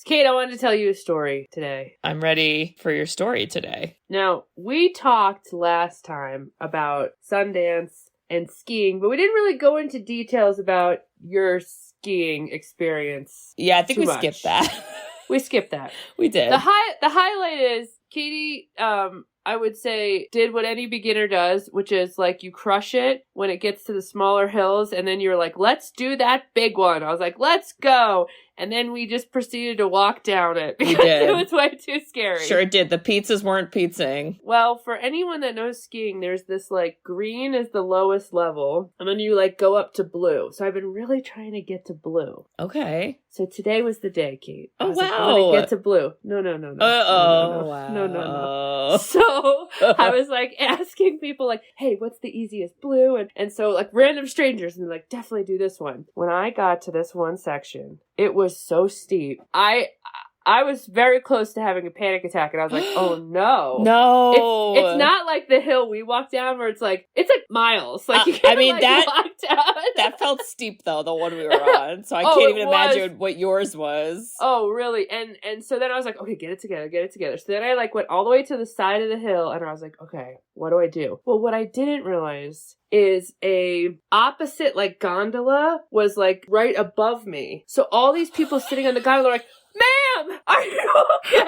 Kate, I wanted to tell you a story today. I'm ready for your story today. Now, we talked last time about Sundance and skiing, but we didn't really go into details about your skiing experience. Yeah, I think we skipped that. We skipped that. We did. The highlight is Cady, I would say, did what any beginner does, which is like you crush it when it gets to the smaller hills, and then you're like, let's do that big one. I was like, let's go. And then we just proceeded to walk down it because it was way too scary. Sure it did. The pizzas weren't pizzaing. Well, for anyone that knows skiing, there's this like green is the lowest level, and then you like go up to blue. So I've been really trying to get to blue. Okay. So today was the day, Kate. Oh, wow. Like, I want to get to blue. No. Uh-oh. Wow. No. So I was like asking people like, hey, what's the easiest blue? And so like random strangers, and they're like, definitely do this one. When I got to this one section, it was so steep. I was very close to having a panic attack, and I was like, oh no. No. It's not like the hill we walked down where it's like miles. Like you can't walk down. That felt steep though, the one we were on. So I can't even imagine what yours was. Oh, really? And so then I was like, okay, get it together. So then I like went all the way to the side of the hill, and I was like, okay, what do I do? Well, what I didn't realize is a opposite like gondola was like right above me. So all these people sitting on the gondola are like, ma'am, are you okay?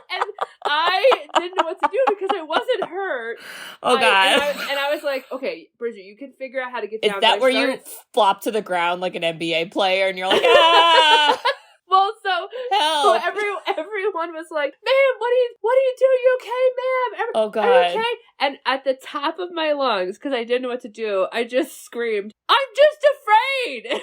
And I didn't know what to do because I wasn't hurt. Oh, God. And I was like, okay, Bridget, you can figure out how to get down. Is that where you flop to the ground like an NBA player and you're like, ah! Well, so everyone was like, ma'am, what are you doing? You okay, ma'am? Oh, God. Are you okay? And at the top of my lungs, because I didn't know what to do, I just screamed, I'm just afraid!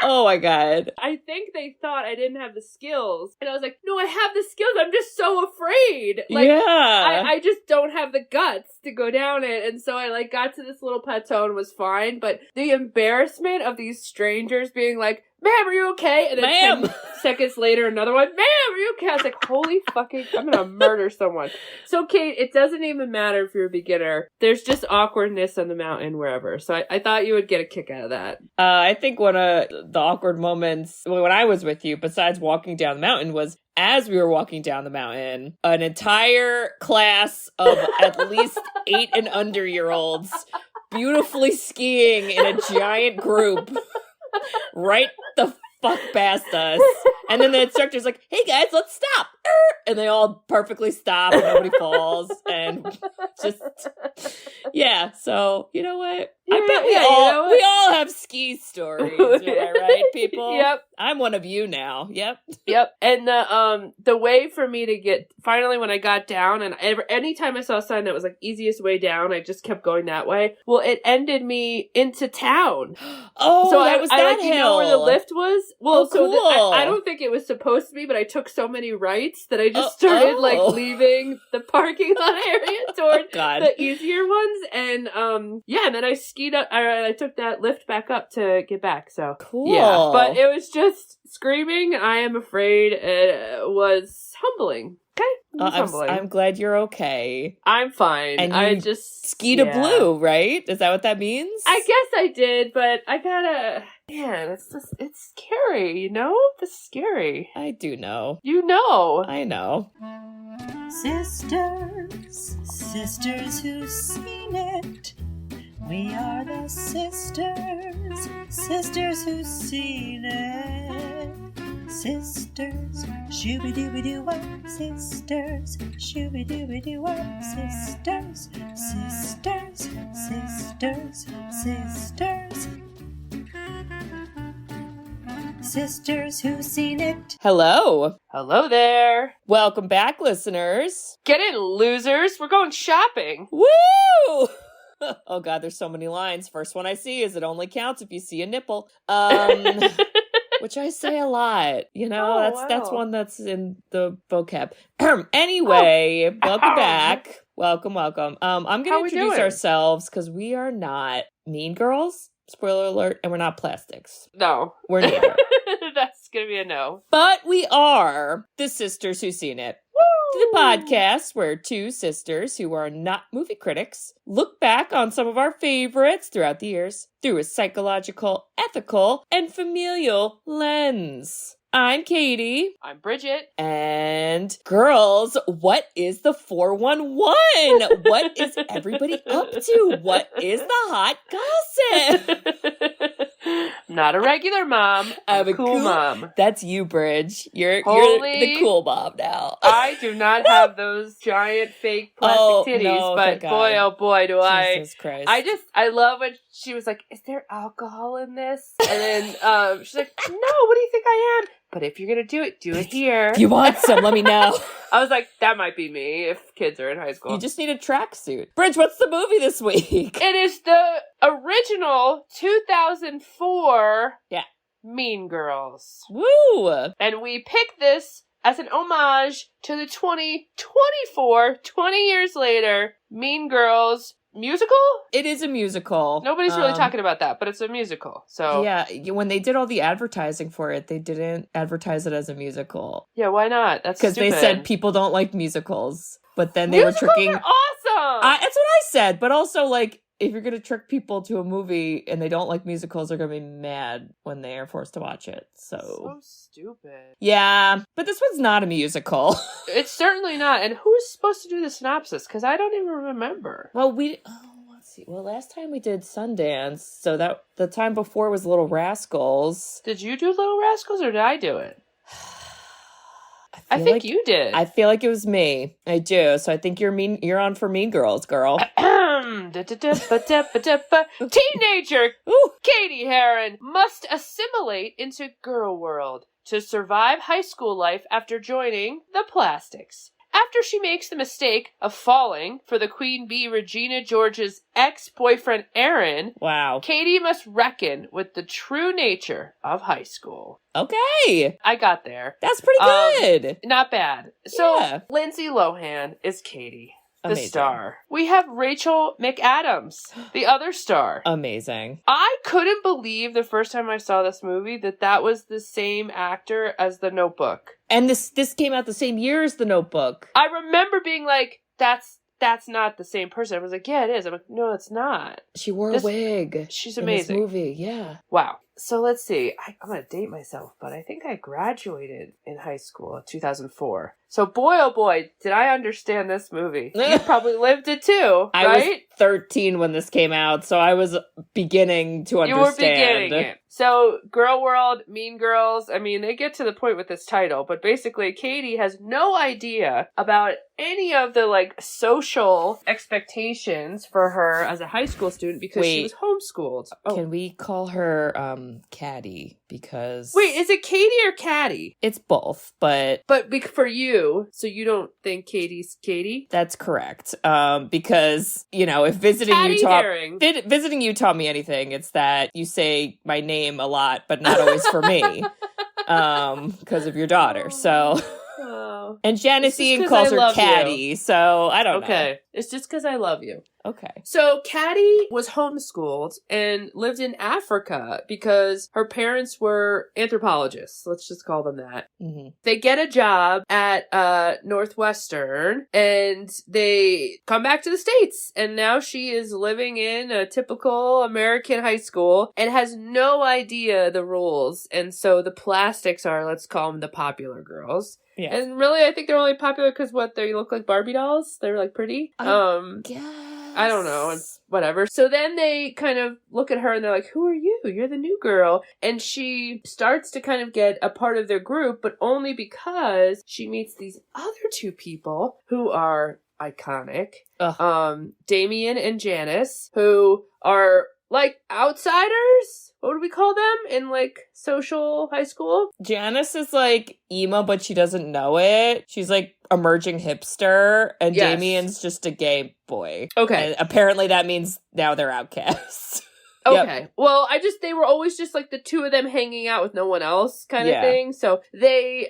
Oh my God. I think they thought I didn't have the skills. And I was like, no, I have the skills. I'm just so afraid. Like, yeah. I just don't have the guts to go down it. And so I like got to this little plateau and was fine. But the embarrassment of these strangers being like, ma'am, are you okay? And then 10 seconds later, another one, ma'am, are you okay? I was like, holy fucking, I'm gonna murder someone. So, Kate, it doesn't even matter if you're a beginner. There's just awkwardness on the mountain wherever. So I thought you would get a kick out of that. I think one of the awkward moments when I was with you, besides walking down the mountain, was as we were walking down the mountain, an entire class of at least 8 and under year olds beautifully skiing in a giant group right the fuck past us. And then the instructor's like, hey guys, let's stop. And they all perfectly stop and nobody falls. And just, yeah. So, you know what? I bet we all have ski stories. Am I right, people? Yep. I'm one of you now. Yep. And the way for me to get, finally when I got down, and anytime I saw a sign that was like easiest way down, I just kept going that way. Well, it ended me into town. Oh, so that was that like, hill. You know where the lift was? Well, cool. I don't think it was supposed to be, but I took so many rights that I just started like leaving the parking lot area toward the easier ones. And and then I skied up. I took that lift back up to get back. So cool. Yeah, but it was just screaming, I am afraid. It was humbling. Okay. I'm glad you're okay. I'm fine. And I just skied a blue, right? Is that what that means? I guess I did, but I gotta. Man, it's scary, you know? It's scary. I do know. You know. I know. Sisters who've seen it. We are the sisters who've seen it. Sisters, shooby-dooby-doo-wop, sisters, shooby-dooby-doo-wop, sisters, sisters who've seen it. Hello there. Welcome back, listeners. Get in, losers. We're going shopping. Woo! Oh God, there's so many lines. First one I see is it only counts if you see a nipple. Which I say a lot. You know, that's one that's in the vocab. Anyway, welcome back. Welcome. I'm going to introduce ourselves because we are not mean girls. Spoiler alert. And we're not plastics. No. We're neither. That's going to be a no. But we are the sisters who've seen it. The podcast where two sisters who are not movie critics look back on some of our favorites throughout the years through a psychological, ethical, and familial lens. I'm Cady. I'm Bridget. And girls, what is the 411? What is everybody up to? What is the hot gossip? I'm not a regular mom. I'm a cool mom. That's you, Bridge. You're the cool mom now. I do not have those giant fake plastic titties, but boy, oh boy, do I. Jesus Christ. I love when she was like, is there alcohol in this? And then she's like, no, what do you think I am? But if you're going to do it here. If you want some, let me know. I was like, that might be me if kids are in high school. You just need a tracksuit. Bridge, what's the movie this week? It is the original 2004 Mean Girls. Woo! And we picked this as an homage to the 2024, 20 years later, Mean Girls musical? It is a musical. Nobody's really talking about that, but it's a musical. So yeah, when they did all the advertising for it, they didn't advertise it as a musical. Yeah, why not? That's stupid. Because they said people don't like musicals, but then they were tricking. Musicals are awesome. That's what I said, but also like, if you're going to trick people to a movie and they don't like musicals, they're going to be mad when they are forced to watch it. So stupid. Yeah, but this one's not a musical. It's certainly not. And who's supposed to do the synopsis? Because I don't even remember. Well, let's see. Well, last time we did Sundance, so that the time before was Little Rascals. Did you do Little Rascals or did I do it? I think like you did. I feel like it was me. I do. So I think you're on for Mean Girls, girl. Teenager Cady Heron must assimilate into girl world to survive high school life after joining the Plastics. After she makes the mistake of falling for the Queen Bee Regina George's ex-boyfriend Aaron, wow, Cady must reckon with the true nature of high school. Okay. I got there. That's pretty good. Not bad. So, Lindsay Lohan is Cady. The star. We have Rachel McAdams, the other star. Amazing. I couldn't believe the first time I saw this movie that was the same actor as The Notebook. And this came out the same year as The Notebook. I remember being like, that's not the same person. I was like, yeah, it is. I'm like, no, it's not. She wore a wig. She's amazing. In this movie, yeah. Wow. So let's see. I'm going to date myself, but I think I graduated in high school in 2004. So boy, oh boy, did I understand this movie. You probably lived it too, right? I was 13 when this came out, so I was beginning to understand. You were beginning it. So, Girl World, Mean Girls, I mean, they get to the point with this title, but basically Cady has no idea about any of the, like, social expectations for her as a high school student because she was homeschooled. Oh. Can we call her, Cady? Because... Wait, is it Cady or Caddy? It's both, but... But for you, so you don't think Cady's Cady? That's correct. Because, you know, if visiting you taught me anything, it's that you say my name a lot, but not always for me. Because of your daughter, so... And Janice Ian calls her Cady, so I don't know. Okay, it's just because I love you. Okay. So Cady was homeschooled and lived in Africa because her parents were anthropologists. Let's just call them that. Mm-hmm. They get a job at Northwestern and they come back to the States. And now she is living in a typical American high school and has no idea the rules. And so the Plastics are, let's call them the popular girls. Yeah. And really, I think they're only popular because they look like Barbie dolls. They're like pretty. I don't know, and whatever. So then they kind of look at her and they're like, who are you? You're the new girl. And she starts to kind of get a part of their group, but only because she meets these other two people who are iconic. Damien and Janice, who are like outsiders. What do we call them in like social high school? Janice is like emo, but she doesn't know it. She's like emerging hipster, and Damien's just a gay boy. Okay. And apparently that means now they're outcasts. Okay. Yep. Well, they were always just like the two of them hanging out with no one else kind of thing. So they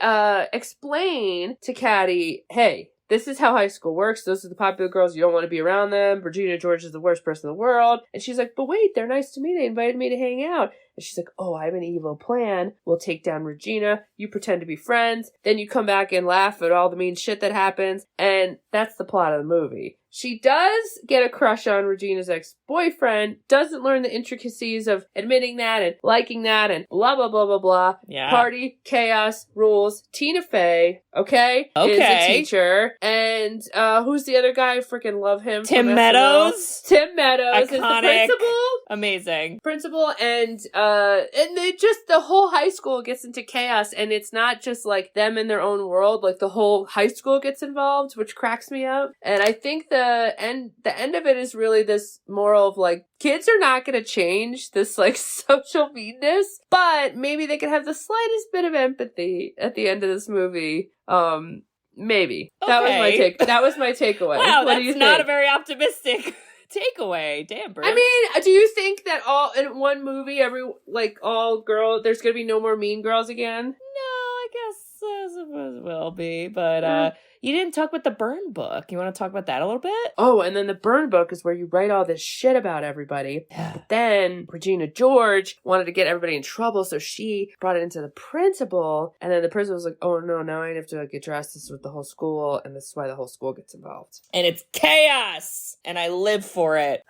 explain to Cady, hey, this is how high school works. Those are the popular girls. You don't want to be around them. Regina George is the worst person in the world. And she's like, but wait, they're nice to me. They invited me to hang out. And she's like, oh, I have an evil plan. We'll take down Regina. You pretend to be friends. Then you come back and laugh at all the mean shit that happens. And that's the plot of the movie. She does get a crush on Regina's ex-boyfriend, doesn't learn the intricacies of admitting that and liking that and blah, blah, blah, blah, blah. Yeah. Party, chaos, rules. Tina Fey, okay, is a teacher. And who's the other guy? I freaking love him. Tim Meadows. Tim Meadows Iconic. is the principal. Amazing. Principal, and they just, the whole high school gets into chaos, and it's not just like them in their own world, like the whole high school gets involved, which cracks me up. And I think the end of it is really this moral of like, kids are not going to change this like social meanness, but maybe they could have the slightest bit of empathy at the end of this movie. Maybe. Okay. That was my takeaway. Wow, what do you that's not think? a very optimistic takeaway. Damn, Bridget. I mean, do you think that all in one movie, all girl, there's gonna be no more mean girls again? No, I guess it will be, but you didn't talk about the burn book. You want to talk about that a little bit? Oh, and then the burn book is where you write all this shit about everybody. But then Regina George wanted to get everybody in trouble, so she brought it into the principal, and then the principal was like, oh no, now I have to like address this with the whole school, and this is why the whole school gets involved. And it's chaos, and I live for it.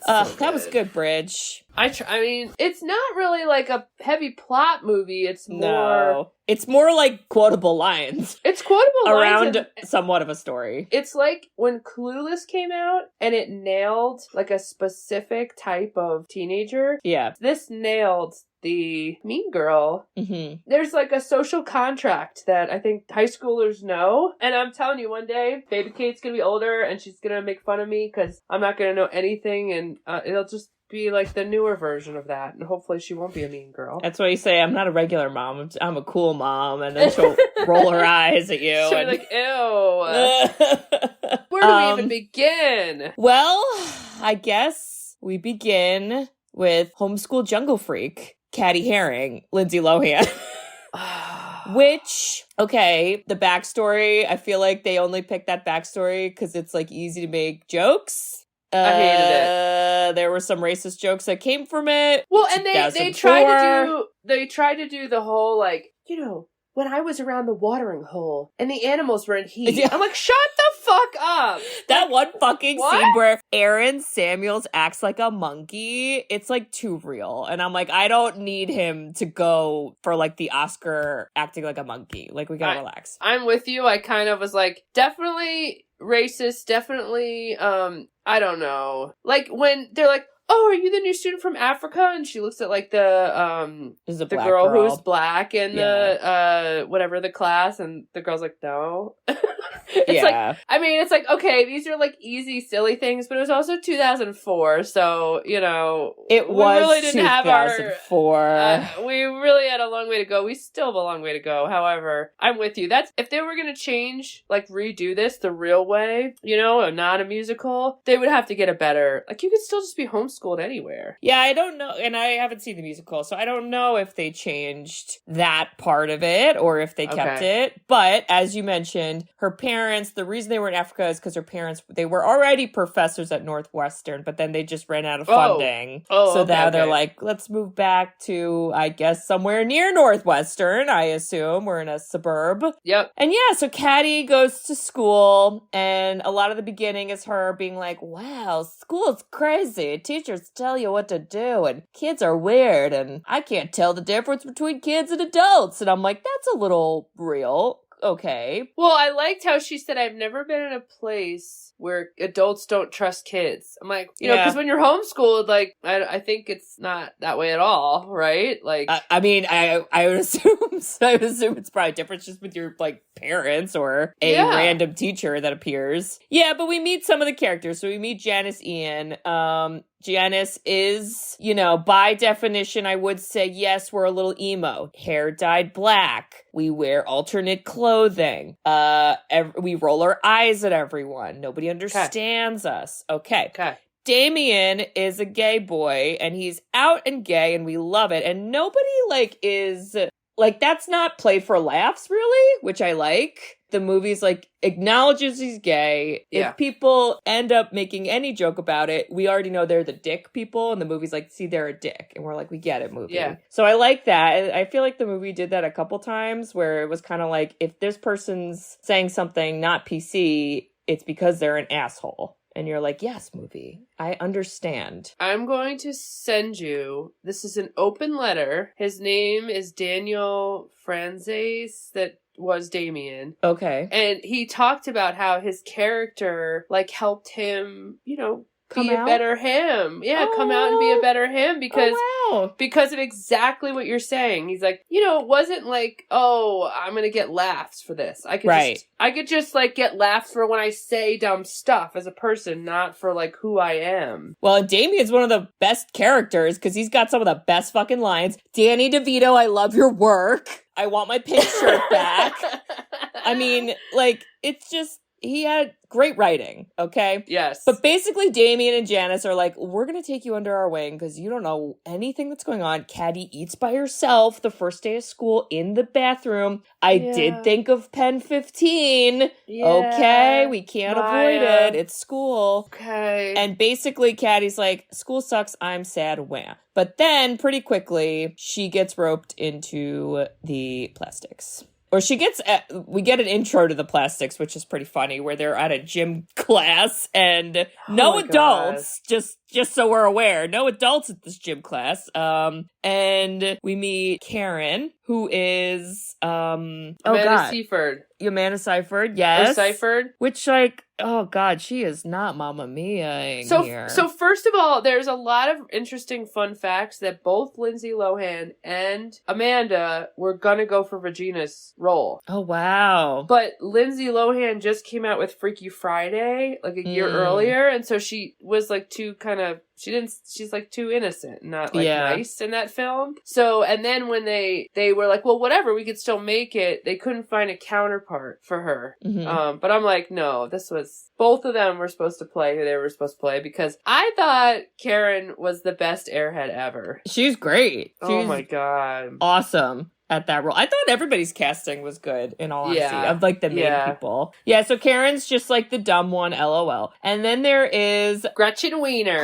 That was good, Bridge. I mean, it's not really like a heavy plot movie. It's more... No. It's more like quotable lines. It's quotable lines. Around somewhat of a story. It's like when Clueless came out and it nailed like a specific type of teenager. Yeah. This nailed the mean girl. Mm-hmm. There's like a social contract that I think high schoolers know. And I'm telling you, one day, baby Kate's gonna be older and she's gonna make fun of me because I'm not gonna know anything, and it'll just be like the newer version of that, and hopefully she won't be a mean girl. That's why you say I'm not a regular mom, I'm a cool mom, and then she'll roll her eyes at you. She'll be like, ew. Where do we even begin? Well, I guess we begin with homeschool jungle freak, Cady Herring, Lindsay Lohan. Which, okay, the backstory, I feel like they only picked that backstory because it's like easy to make jokes. I hated it. There were some racist jokes that came from it. Well, and they tried to do the whole like, you know, when I was around the watering hole and the animals were in heat. Yeah. I'm like, shut the fuck up. That one fucking scene where Aaron Samuels acts like a monkey, it's like too real. And I'm like, I don't need him to go for like the Oscar acting like a monkey. Like, we gotta relax. I'm with you. I kind of was like, definitely racist, definitely, I don't know. Like, when they're like, oh, are you the new student from Africa? And she looks at like the girl who's black in the whatever the class, and the girl's like, no. It's like, I mean, it's like, okay, these are like easy, silly things, but it was also 2004, so, you know, we really didn't have 2004. We really had a long way to go. We still have a long way to go. However, I'm with you. That's, if they were going to change, like redo this the real way, you know, not a musical, they would have to get a better, like, you could still just be homeschooled anywhere. Yeah, I don't know, and I haven't seen the musical, so I don't know if they changed that part of it or if they kept it. But as you mentioned, her parents, the reason they were in Africa is because her parents, they were already professors at Northwestern, but then they just ran out of funding. So now they're like, let's move back to, I guess, somewhere near Northwestern, I assume. We're in a suburb. Yep. And yeah, so Cady goes to school, and a lot of the beginning is her being like, wow, school's crazy. Teachers tell you what to do, and kids are weird, and I can't tell the difference between kids and adults. And I'm like, that's a little real. Okay. Well, I liked how she said, I've never been in a place where adults don't trust kids. I'm like, you know, because when you're homeschooled, like, I think it's not that way at all, right? Like, I mean, I would assume it's probably different just with your, like, parents or a random teacher that appears. Yeah, but we meet some of the characters. So we meet Janice Ian. Janice is, you know, by definition, I would say, yes, we're a little emo. Hair dyed black. We wear alternate clothing. We roll our eyes at everyone. Nobody understands us. Okay. Damien is a gay boy, and he's out and gay, and we love it. And nobody, like, is like, that's not played for laughs, really, which I like. The movie's like acknowledges he's gay. Yeah. If people end up making any joke about it, we already know they're the dick people, and the movie's like, see, they're a dick, and we're like, we get it, movie. Yeah. So I like that. I feel like the movie did that a couple times, where it was kind of like, if this person's saying something not PC, it's because they're an asshole. And you're like, yes, movie, I understand. I'm going to send you, this is an open letter. His name is Daniel Franzese, that was Damien. Okay. And he talked about how his character, like, helped him, you know, Come be out? a better him. Yeah, come out and be a better him because because of exactly what you're saying. He's like, you know, it wasn't like, oh, I'm gonna get laughs for this. I could just like get laughs for when I say dumb stuff as a person, not for like who I am. Well, and Damien's one of the best characters because he's got some of the best fucking lines. Danny DeVito, I love your work. I want my pink shirt back. I mean, like, it's just, he had great writing, okay? Yes. But basically, Damien and Janice are like, we're going to take you under our wing because you don't know anything that's going on. Cady eats by herself the first day of school in the bathroom. I did think of Pen 15. Yeah. Okay, we can't avoid Maya. it. It's school. Okay. And basically, Cady's like, school sucks, I'm sad, wham. But then, pretty quickly, she gets roped into the plastics. Or we get an intro to the plastics, which is pretty funny, where they're at a gym class and no adults, just so we're aware, no adults at this gym class. And we meet Karen, who is, Amanda Seyfried. Amanda Seyfried, yes. Or Seyfried. Which, like, oh God, she is not Mamma Mia here. So first of all, there's a lot of interesting fun facts that both Lindsay Lohan and Amanda were gonna go for Regina's role. Oh, wow. But Lindsay Lohan just came out with Freaky Friday, like a year earlier, and so she was like she's like too innocent, not like nice in that film. So, and then when they were like, well, whatever, we could still make it, they couldn't find a counterpart for her. Mm-hmm. But I'm like, no, both of them were supposed to play who they were supposed to play because I thought Karen was the best airhead ever. She's great. Oh my God. Awesome at that role. I thought everybody's casting was good, in all honesty, of like the main people. Yeah, so Karen's just like the dumb one, LOL. And then there is Gretchen Wiener.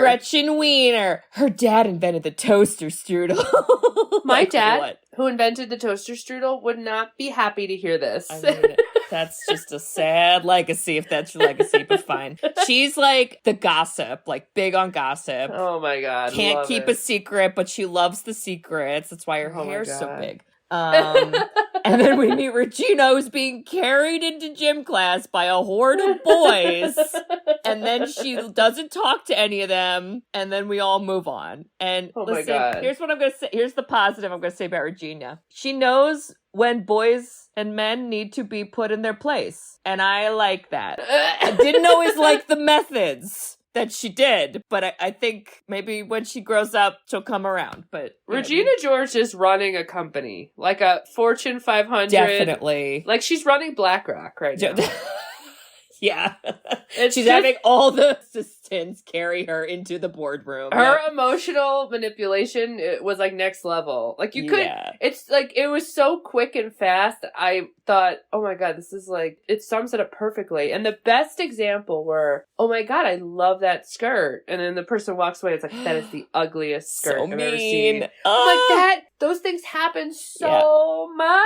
Her dad invented the toaster strudel. My Like, dad, what? who invented the toaster strudel, would not be happy to hear this. I mean, that's just a sad legacy, if that's your legacy, but fine. She's like the gossip, like big on gossip. Oh my God. Can't keep a secret, but she loves the secrets. That's why her hair's so big. And then we meet Regina, who's being carried into gym class by a horde of boys. And then she doesn't talk to any of them. And then we all move on. And listen, here's what I'm going to say. Here's the positive I'm going to say about Regina. She knows when boys and men need to be put in their place. And I like that. I didn't always like the methods that she did, but I think maybe when she grows up, she'll come around. But Regina George is running a company, like a Fortune 500. Definitely. Like she's running BlackRock right now. Yeah. She's having all the assistants carry her into the boardroom. Her emotional manipulation, it was like next level. Like you could, it's like, it was so quick and fast. I thought, oh my God, this is like, it sums it up perfectly. And the best example were, oh my God, I love that skirt. And then the person walks away. It's like, that is the ugliest skirt I've ever seen. Like that, those things happen so much.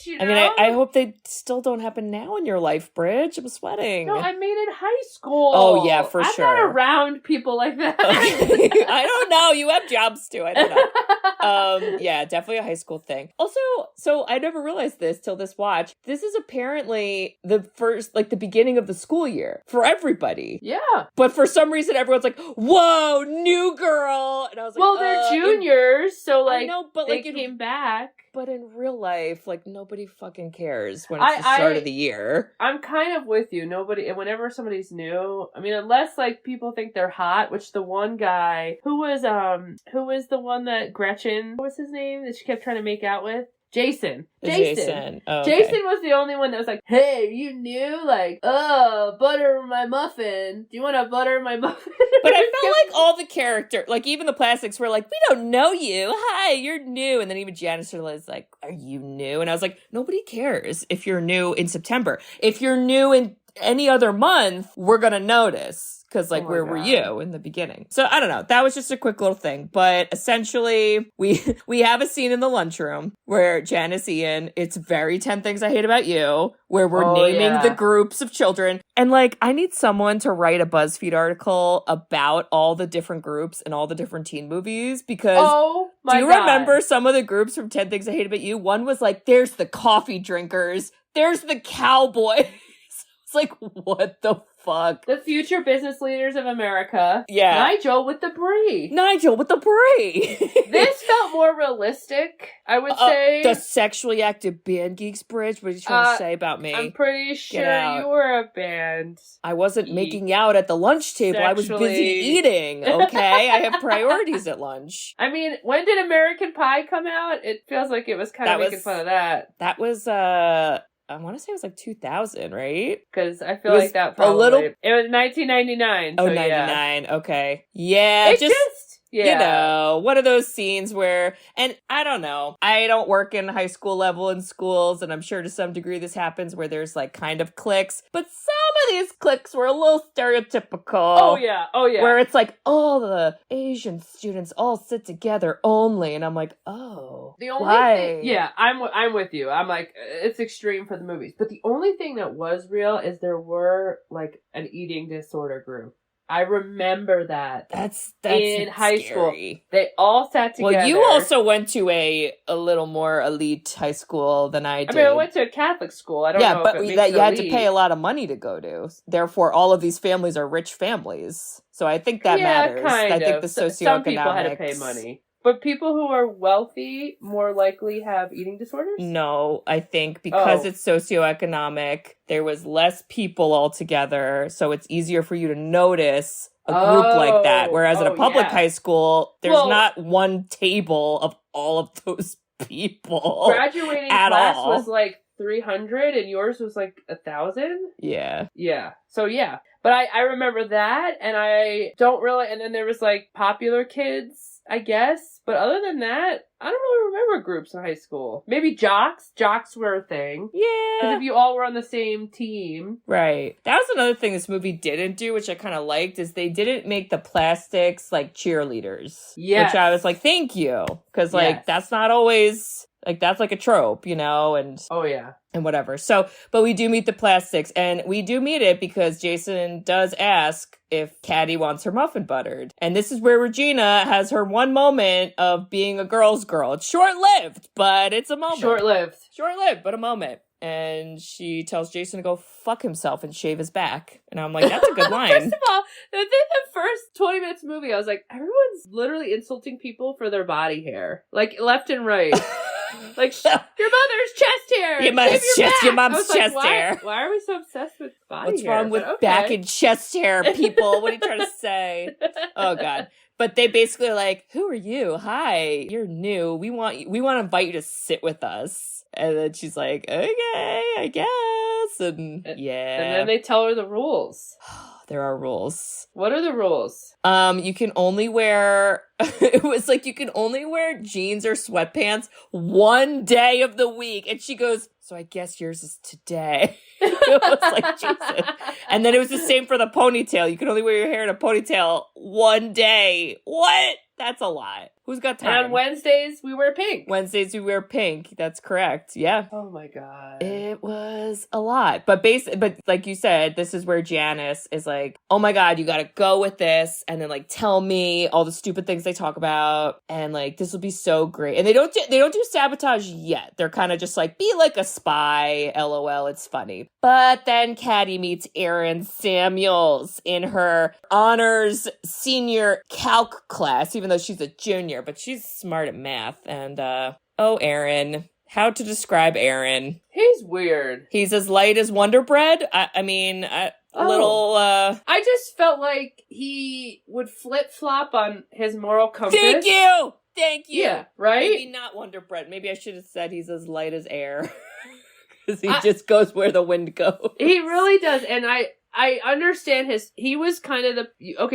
You know? I mean, I hope they still don't happen now in your life, Bridge. I'm sweating. No, I mean in high school. Oh, yeah, for sure. I'm not around people like that. Okay. I don't know. You have jobs too. I don't know. Yeah, definitely a high school thing. Also, so I never realized this till this watch. This is apparently the first, like the beginning of the school year for everybody. Yeah. But for some reason, everyone's like, whoa, new girl. And I was like, well, they're juniors, so like, I know, but they like came back. But in real life, like, nobody fucking cares when it's the start of the year. I'm kind of with you. Whenever somebody's new, I mean, unless, like, people think they're hot, which the one guy, who was the one that Gretchen, what was his name, that she kept trying to make out with? Jason. Oh, okay. Jason was the only one that was like, hey, you knew? Like, oh, butter my muffin. Do you want to butter my muffin? But I felt like all the character, like even the plastics were like, we don't know you. Hi, you're new. And then even Janice was like, are you new? And I was like, nobody cares if you're new in September. If you're new in any other month, we're going to notice. Because, like, where were you in the beginning? So, I don't know. That was just a quick little thing. But essentially, we have a scene in the lunchroom where Janice Ian, it's very 10 Things I Hate About You, where we're naming the groups of children. And, like, I need someone to write a BuzzFeed article about all the different groups and all the different teen movies. Because do you remember some of the groups from 10 Things I Hate About You? One was like, there's the coffee drinkers. There's the cowboys. It's like, what the fuck? The future business leaders of America. Yeah. Nigel with the brie. This felt more realistic, I would say. The sexually active band geeks, Bridge. What are you trying to say about me? I'm pretty sure you were a band. I wasn't making out at the lunch table. I was busy eating, okay? I have priorities at lunch. I mean, when did American Pie come out? It feels like it was kind of making fun of that. That was, I want to say it was like 2000, right? Because I feel like that probably... It was 1999. Oh, 99. Yeah. Okay. Yeah, you know, one of those scenes where, and I don't know, I don't work in high school level in schools, and I'm sure to some degree this happens where there's like kind of cliques, but some of these cliques were a little stereotypical. Oh yeah. Where it's like, all the Asian students all sit together only, and I'm like, oh, the only thing, yeah, I'm with you. I'm like, it's extreme for the movies, but the only thing that was real is there were like an eating disorder group. I remember that. That's in high scary. School. They all sat together. Well, you also went to a little more elite high school than I did. I mean, I went to a Catholic school. I don't know but if it makes that you had elite. to pay a lot of money to go to. Therefore, all of these families are rich families. So I think that matters. I think the socioeconomics. Some people had to pay money. But people who are wealthy more likely have eating disorders? No, I think because it's socioeconomic, there was less people altogether, so it's easier for you to notice a group like that. Whereas at a public high school, there's not one table of all of those people. Graduating class was like 300 and yours was like 1,000? Yeah. Yeah. So yeah. But I remember that, and I don't really, and then there was like popular kids, I guess. But other than that, I don't really remember groups in high school. Maybe jocks. Jocks were a thing. Yeah. Because if you all were on the same team. Right. That was another thing this movie didn't do, which I kind of liked, is they didn't make the plastics like cheerleaders. Yes. Which I was like, thank you. Because like, that's not always... Like, that's like a trope, you know, and... Oh, yeah. And whatever. So, but we do meet the plastics, and we do meet it because Jason does ask if Cady wants her muffin buttered. And this is where Regina has her one moment of being a girl's girl. It's short-lived, but it's a moment. Short-lived, but a moment. And she tells Jason to go fuck himself and shave his back. And I'm like, that's a good line. First of all, within the first 20 minutes of the movie, I was like, everyone's literally insulting people for their body hair. Like, left and right. Like, your mother's chest hair. Your mom's chest hair. Why are we so obsessed with body What's hair? wrong with back and chest hair, people? What are you trying to say? Oh, God. But they basically are like, who are you? Hi, you're new. We want to invite you to sit with us. And then she's like, okay, I guess. And yeah. And then they tell her the rules. There are rules. What are the rules? You can only wear, it was like you can only wear jeans or sweatpants one day of the week. And she goes, so I guess yours is today. It was like, Jesus. And then it was the same for the ponytail. You can only wear your hair in a ponytail one day. What? That's a lot. Who's got time? And on Wednesdays, we wear pink. That's correct. Yeah. Oh my God. It was a lot. But like you said, this is where Janice is like, oh my God, you gotta go with this. And then like, tell me all the stupid things they talk about. And like, this will be so great. And they don't do sabotage yet. They're kind of just like, be like a spy. LOL. It's funny. But then Cady meets Erin Samuels in her honors senior calc class, even though she's a junior, but she's smart at math. And, Erin. How to describe Aaron? He's weird. He's as light as Wonder Bread. I just felt like he would flip-flop on his moral compass. Thank you! Thank you. Yeah, right? Maybe not Wonder Bread. Maybe I should have said he's as light as air. Because he just goes where the wind goes. He really does. And I understand he was kind of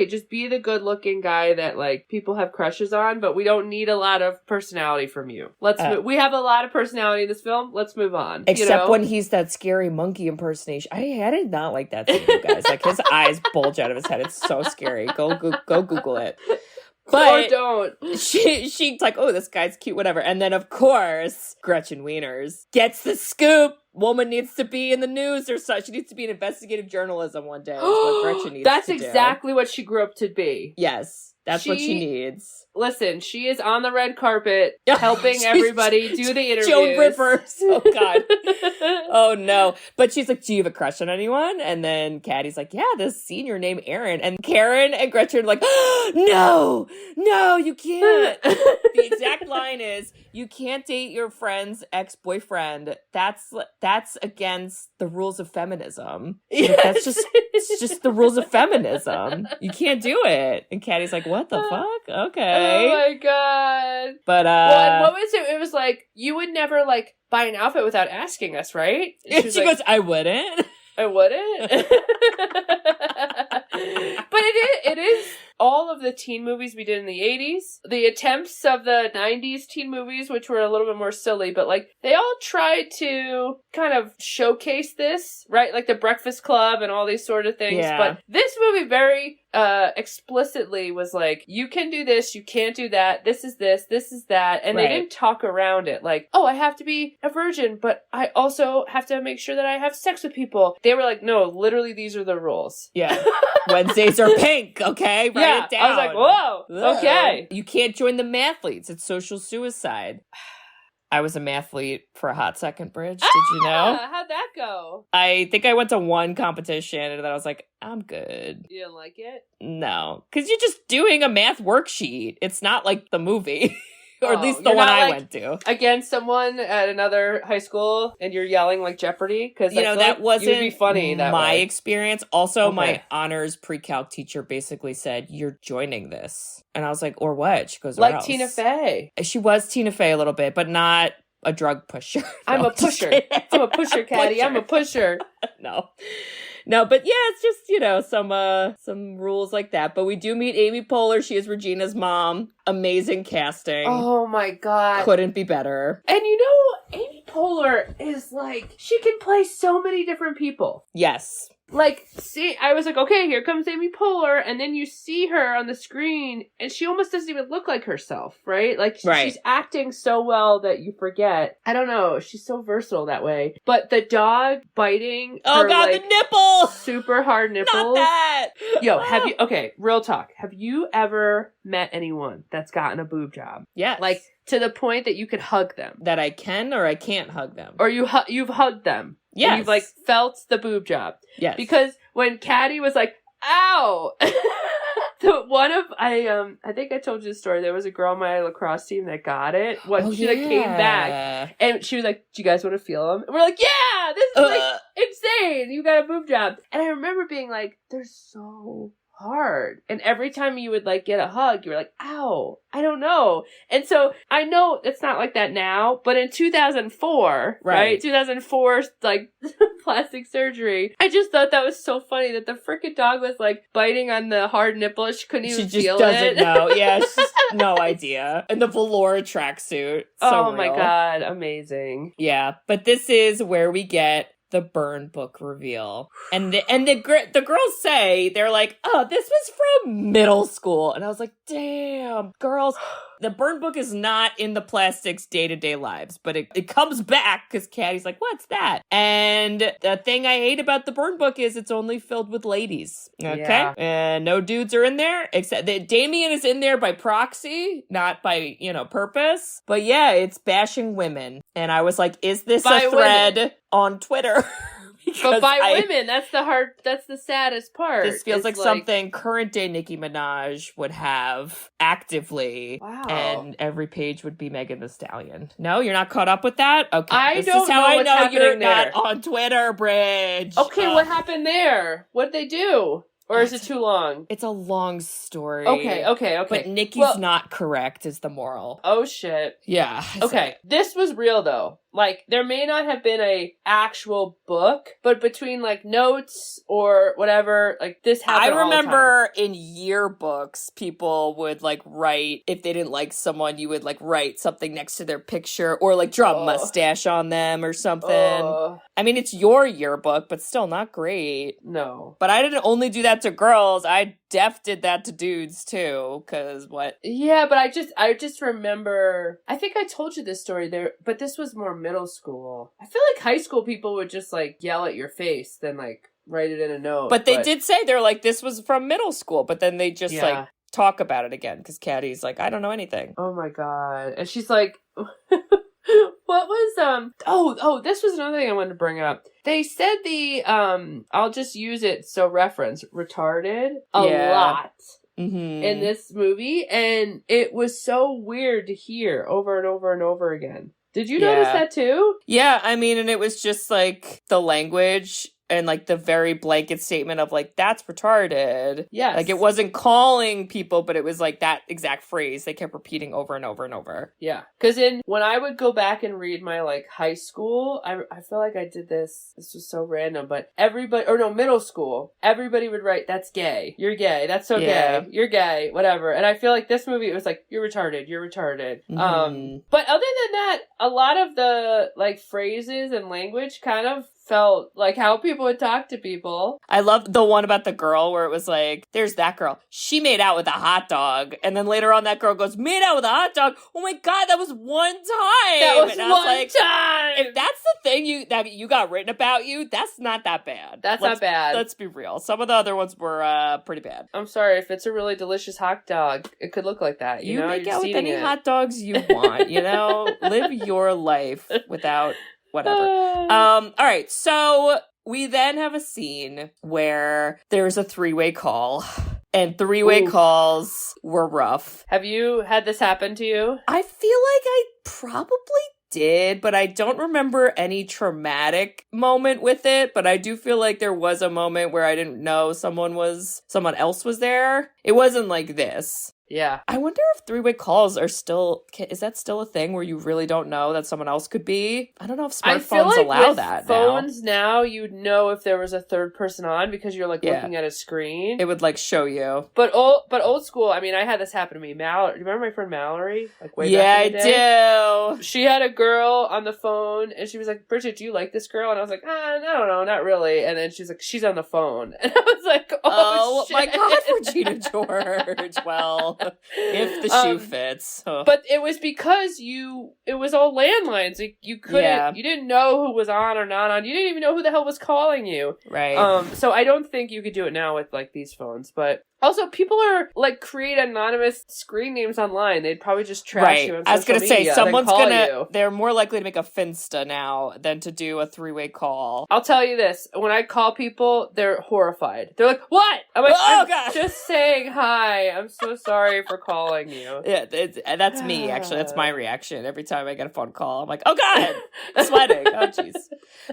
just be the good looking guy that like people have crushes on, but we don't need a lot of personality from you. We have a lot of personality in this film. Let's move on. Except when he's that scary monkey impersonation. I did not like that scene, you guys. Like his eyes bulge out of his head. It's so scary. Go Google it. But or don't. She's like, oh, this guy's cute, whatever. And then, of course, Gretchen Wieners gets the scoop. Woman needs to be in the news or such. She needs to be in investigative journalism one day. That's what Gretchen needs That's to do. exactly what she grew up to be. Yes. That's what she needs. Listen, she is on the red carpet helping everybody do the interviews. Joan Rivers. Oh, God. Oh, no. But she's like, do you have a crush on anyone? And then Caddy's like, yeah, this senior named Aaron. And Karen and Gretchen are like, oh, no, you can't. The exact line is, you can't date your friend's ex-boyfriend. That's against the rules of feminism. Yes. It's just the rules of feminism. You can't do it. And Caddy's like, what the fuck? Okay. Oh my god. But well, what was it? It was like, you would never like buy an outfit without asking us, right? And she goes, I wouldn't. I wouldn't. But it is all of the teen movies we did in the 80s, the attempts of the 90s teen movies, which were a little bit more silly, but like they all tried to kind of showcase this, right? Like the Breakfast Club and all these sort of things. Yeah. But this movie very explicitly was like, you can do this, you can't do that, this is that, and right. They didn't talk around it like, oh, I have to be a virgin, but I also have to make sure that I have sex with people. They were like, no, literally these are the rules. Yeah. Wednesdays are pink, okay? Write it down. I was like, whoa, okay. You can't join the mathletes. It's social suicide. I was a mathlete for a hot second, Bridge. Did you know? How'd that go? I think I went to one competition and then I was like, I'm good. You didn't like it? No. Because you're just doing a math worksheet. It's not like the movie. Or at least the one I went to. Against someone at another high school and you're yelling like Jeopardy? Because that wasn't be funny that my way. experience. Also, Okay. my honors pre-calc teacher basically said, you're joining this. And I was like, or what? She goes, like or else. Tina Fey. She was Tina Fey a little bit, but not a drug pusher. I'm a pusher. I'm a pusher, Caddy. I'm a pusher. No, but yeah, it's just, some rules like that. But we do meet Amy Poehler. She is Regina's mom. Amazing casting. Oh my god. Couldn't be better. And Amy Poehler is like, she can play so many different people. Yes. Like, see, I was like, okay, here comes Amy Poehler, and then you see her on the screen, and she almost doesn't even look like herself, right? Like, she's acting so well that you forget. I don't know, she's so versatile that way. But the dog biting oh her, god, like, the nipple! super hard nipples. Not that! Yo, okay, real talk. Have you ever met anyone that's gotten a boob job? Yes. Like, to the point that you could hug them. That I can or I can't hug them. Or you've hugged them. Yes. And you've, like, felt the boob job. Yes. Because when Cady was like, ow! I think I told you the story. There was a girl on my lacrosse team that got it. She came back and she was like, do you guys want to feel them? And we're like, yeah, this is like insane. You got a boob job. And I remember being like, they're so hard. And every time you would like get a hug, you were like, ow, I don't know. And so I know it's not like that now, but in 2004, right? 2004, like plastic surgery. I just thought that was so funny that the freaking dog was like biting on the hard nipple. She couldn't even feel it. She just doesn't know. Yeah, she's just no idea. And the velour tracksuit. Oh my god, amazing. Yeah, but this is where we get the burn book reveal. And the girls say, they're like, oh, this was from middle school. And I was like, damn, girls. The burn book is not in the Plastic's day-to-day lives, but it comes back because Caddy's like, what's that? And the thing I hate about the burn book is it's only filled with ladies. Okay? Yeah. And no dudes are in there, except that Damien is in there by proxy, not by, purpose. But yeah, it's bashing women. And I was like, is this a thread on Twitter? But by women, that's the saddest part. This feels like something current day Nicki Minaj would have actively. Wow. And every page would be Megan Thee Stallion. No, you're not caught up with that? Okay. This is how I know you're not on Twitter, Bridge. Okay, what happened there? What'd they do? Or is it too long? It's a long story. Okay. But Nikki's not correct is the moral. Oh, shit. Yeah. Okay. This was real, though. Like, there may not have been a actual book, but between, like, notes or whatever, like, this happened I remember in yearbooks, people would, like, write, if they didn't like someone, you would, like, write something next to their picture or, like, draw a mustache on them or something. I mean, it's your yearbook, but still not great. No. But I didn't only do that to girls. I did that to dudes, too, because what? Yeah, but I just remember, I think I told you this story there, but this was more middle school. I feel like high school people would just, like, yell at your face than, like, write it in a note. But they did say, they're like, this was from middle school, but then they just, like, talk about it again, because Cady's like, I don't know anything. Oh my god. And she's like, what was, this was another thing I wanted to bring up. They said I'll just use it so reference, retarded a lot. Mm-hmm. In this movie, and it was so weird to hear over and over and over again. Did you notice that too? Yeah, I mean, and it was just like the language and like the very blanket statement of like, that's retarded. Yes. Like it wasn't calling people, but it was like that exact phrase they kept repeating over and over and over. Yeah. Because when I would go back and read my like high school, I feel like I did this was so random, but middle school, everybody would write, that's gay. You're gay. That's so gay. You're gay. Whatever. And I feel like this movie, it was like, you're retarded. You're retarded. Mm-hmm. But other than that, a lot of the like phrases and language kind of felt like how people would talk to people. I loved the one about the girl where it was like, there's that girl. She made out with a hot dog. And then later on that girl goes, made out with a hot dog? Oh my god, that was one time. That was one time. If that's the thing that you got written about you, that's not that bad. That's not bad. Let's be real. Some of the other ones were pretty bad. I'm sorry, if it's a really delicious hot dog, it could look like that. You know? Make out with any hot dogs you want, you know? Live your life without whatever. All right, so we then have a scene where there's a three-way call, and three-way calls were rough. Have you had this happen to you? I feel like I probably did, but I don't remember any traumatic moment with it, but I do feel like there was a moment where I didn't know someone else was there. It wasn't like this. Yeah. I wonder if three-way calls are still... Is that still a thing where you really don't know that someone else could be? I don't know if smartphones allow that now. Phones now, you'd know if there was a third person on because you're like looking at a screen. It would like show you. But old school, I mean, I had this happen to me. Mallory, remember my friend Mallory? Like way back in the day? I do. She had a girl on the phone and she was like, Bridget, do you like this girl? And I was like, I don't know, not really. And then she's like, she's on the phone. And I was like, oh shit. My God, Regina George. Well... if the shoe fits. Oh. But it was because it was all landlines. Like, you couldn't, you didn't know who was on or not on. You didn't even know who the hell was calling you. Right. So I don't think you could do it now with, like, these phones. But also, people are, like, create anonymous screen names online. They'd probably just trash you on social media. I was going to say, someone's going to, they're more likely to make a Finsta now than to do a three-way call. I'll tell you this. When I call people, they're horrified. They're like, what? I'm like, God. Just saying hi. I'm so sorry for calling you. Yeah, that's me, actually. That's my reaction. Every time I get a phone call, I'm like, oh, God, I'm sweating. Oh, jeez.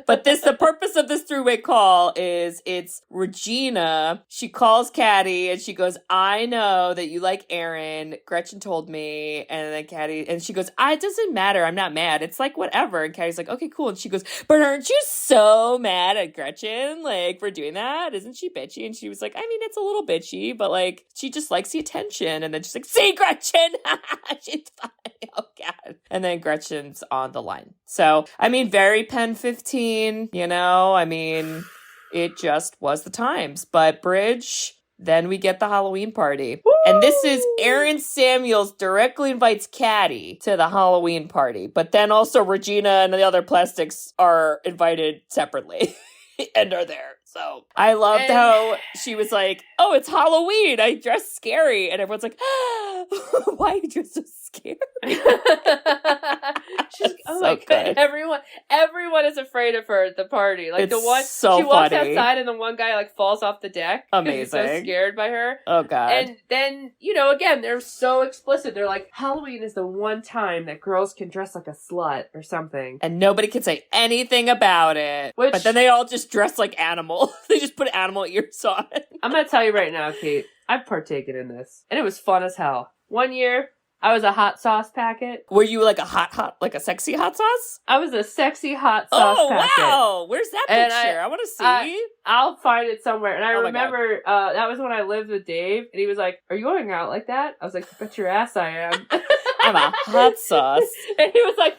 But the purpose of this three-way call is it's Regina. She calls Cady and she goes, I know that you like Aaron. Gretchen told me. And then Cady, and she goes, it doesn't matter. I'm not mad. It's like whatever. And Cady's like, okay, cool. And she goes, but aren't you so mad at Gretchen, like, for doing that? Isn't she bitchy? And she was like, I mean, it's a little bitchy, but like, she just likes the attention. And then she's like, see, Gretchen, she's fine. Oh, God. And then Gretchen's on the line. So, I mean, very Pen 15, you know? I mean, it just was the times. But Bridge... Then we get the Halloween party. Woo! And this is Aaron Samuels directly invites Cady to the Halloween party. But then also Regina and the other plastics are invited separately and are there. So I loved how she was like, oh, it's Halloween. I dress scary. And everyone's like, why are you dressed so scary? She's, oh so my God. Everyone is afraid of her at the party. Like It's the one so she walks funny. outside and the one guy like falls off the deck. 'Cause he's so Amazing. scared by her. Oh, God. And then, again, they're so explicit. They're like, Halloween is the one time that girls can dress like a slut or something. And nobody can say anything about it. Which- But then they all just dress like animal. They just put animal ears on. I'm going to tell you right now, Kate, I've partaken in this. And it was fun as hell. One year, I was a hot sauce packet. Were you like like a sexy hot sauce? I was a sexy hot sauce packet. Oh, wow. Where's that And picture? I want to see. I'll find it somewhere. And I Oh my remember that was when I lived with Dave. And he was like, are you going out like that? I was like, bet your ass I am. I'm a hot sauce. And he was like,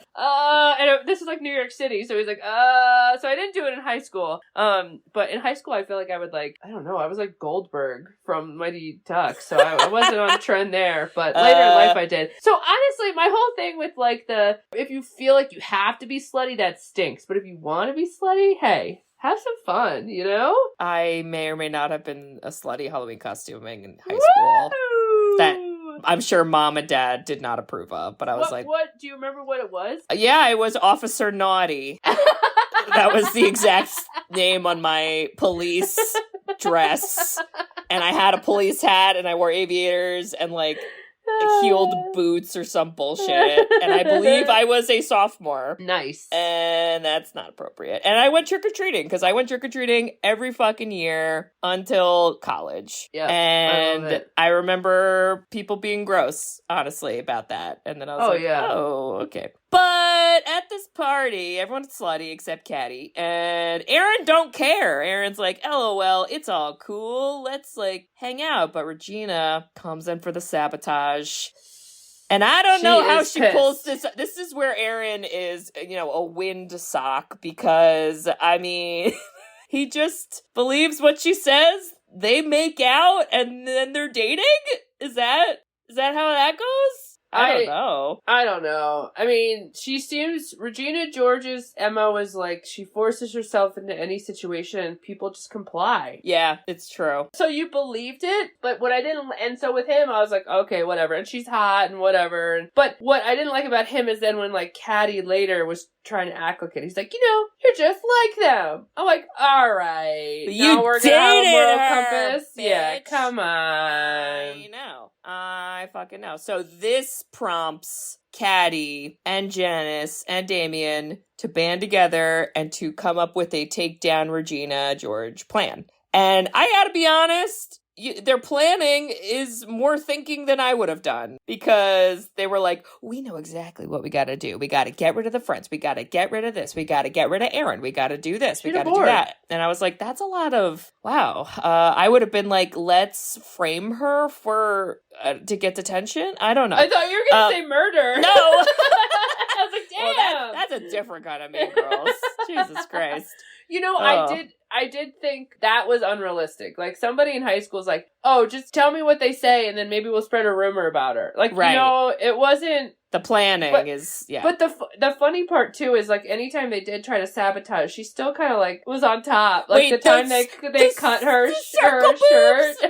this is like New York City. So he's like, so I didn't do it in high school. But in high school, I feel like I would like, I don't know, I was like Goldberg from Mighty Ducks. So I wasn't on trend there, but later in life I did. So honestly, my whole thing with like if you feel like you have to be slutty, that stinks. But if you want to be slutty, hey, have some fun, I may or may not have been a slutty Halloween costuming in high school. Woo! That I'm sure mom and dad did not approve of, but I was like, what? Do you remember what it was? yeah, I was Officer Naughty. That was the exact name on my police dress. And I had a police hat and I wore aviators and like heeled boots or some bullshit. And I believe I was a sophomore. Nice. And that's not appropriate. And I went trick-or-treating because I went trick-or-treating every fucking year until college. Yeah, And I remember people being gross, honestly, about that. And then I was oh, okay. But at this party, everyone's slutty except Cady. And Aaron don't care. Aaron's like, LOL, it's all cool. Let's like hang out. But Regina comes in for the sabotage. And I don't know how she pulls this. This is where Aaron is, a wind sock because, I mean, he just believes what she says. They make out and then they're dating? Is that how that goes? I don't know. I mean, Regina George's MO is like, she forces herself into any situation and people just comply. Yeah, it's true. So you believed it, but and so with him, I was like, okay, whatever. And she's hot and whatever. But what I didn't like about him is then when like Cady later was trying to act like it, he's like, you're just like them. I'm like, all right. But you dated her, compass. bitch. Yeah, come on. I fucking know. So this prompts Cady and Janice and Damien to band together and to come up with a takedown Regina George plan. And I gotta be honest, their planning is more thinking than I would have done because they were like, we know exactly what we got to do. We got to get rid of the friends. We got to get rid of this. We got to get rid of Aaron. We got to do this. We got to do that. And I was like, that's a lot of, wow. I would have been like, let's frame her to get detention. I don't know. I thought you were going to say murder. No. I was like, damn. Well, that's a different kind of Mean Girls. Jesus Christ. I did think that was unrealistic. Like, somebody in high school is like, oh, just tell me what they say and then maybe we'll spread a rumor about her. Like, right. It wasn't... The planning is, yeah. But the funny part, too, is, like, anytime they did try to sabotage, she still kind of, like, was on top. Like, the time they cut her shirt.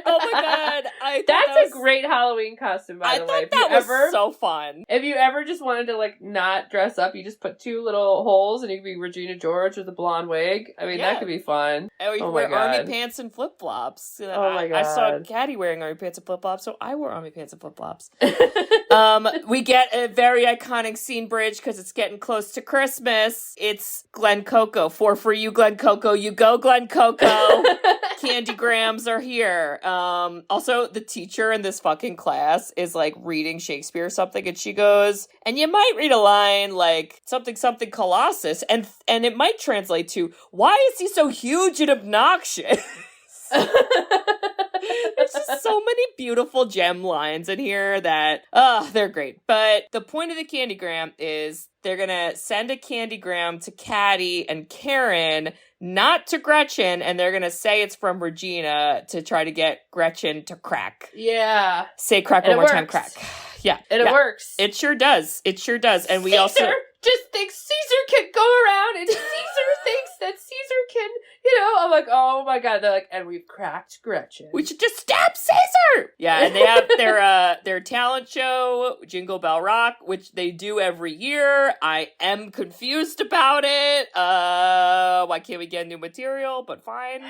Oh, my God. That's a great Halloween costume, by the way. I thought that was so fun. If you ever just wanted to, like, not dress up, you just put two little holes and you could be Regina George with a blonde wig. I mean, that could be fun. Or you wear army pants and flip-flops. Oh, my God. I saw Cady wearing army pants and flip-flops, so I wore army pants and flip-flops. We get a very iconic scene, Bridge, because it's getting close to Christmas. It's Glen Coco. 4 for you, Glen Coco. You go, Glen Coco. Candygrams are here. Also, the teacher in this fucking class is like reading Shakespeare or something, and she goes, and you might read a line like something Colossus, and it might translate to, why is he so huge and obnoxious? There's just so many beautiful gem lines in here that, they're great. But the point of the candygram is they're gonna send a candygram to Cady and Karen, not to Gretchen, and they're gonna say it's from Regina to try to get Gretchen to crack. Yeah. Say crack one more time, crack. Yeah. And it works. It sure does. And we Caesar also just thinks Caesar can go around and Caesar thinks that Caesar can, I'm like, oh my God. They're like, and we've cracked Gretchen. We should just stab Caesar! Yeah, and they have their talent show, Jingle Bell Rock, which they do every year. I am confused about it. Why can't we get new material? But fine.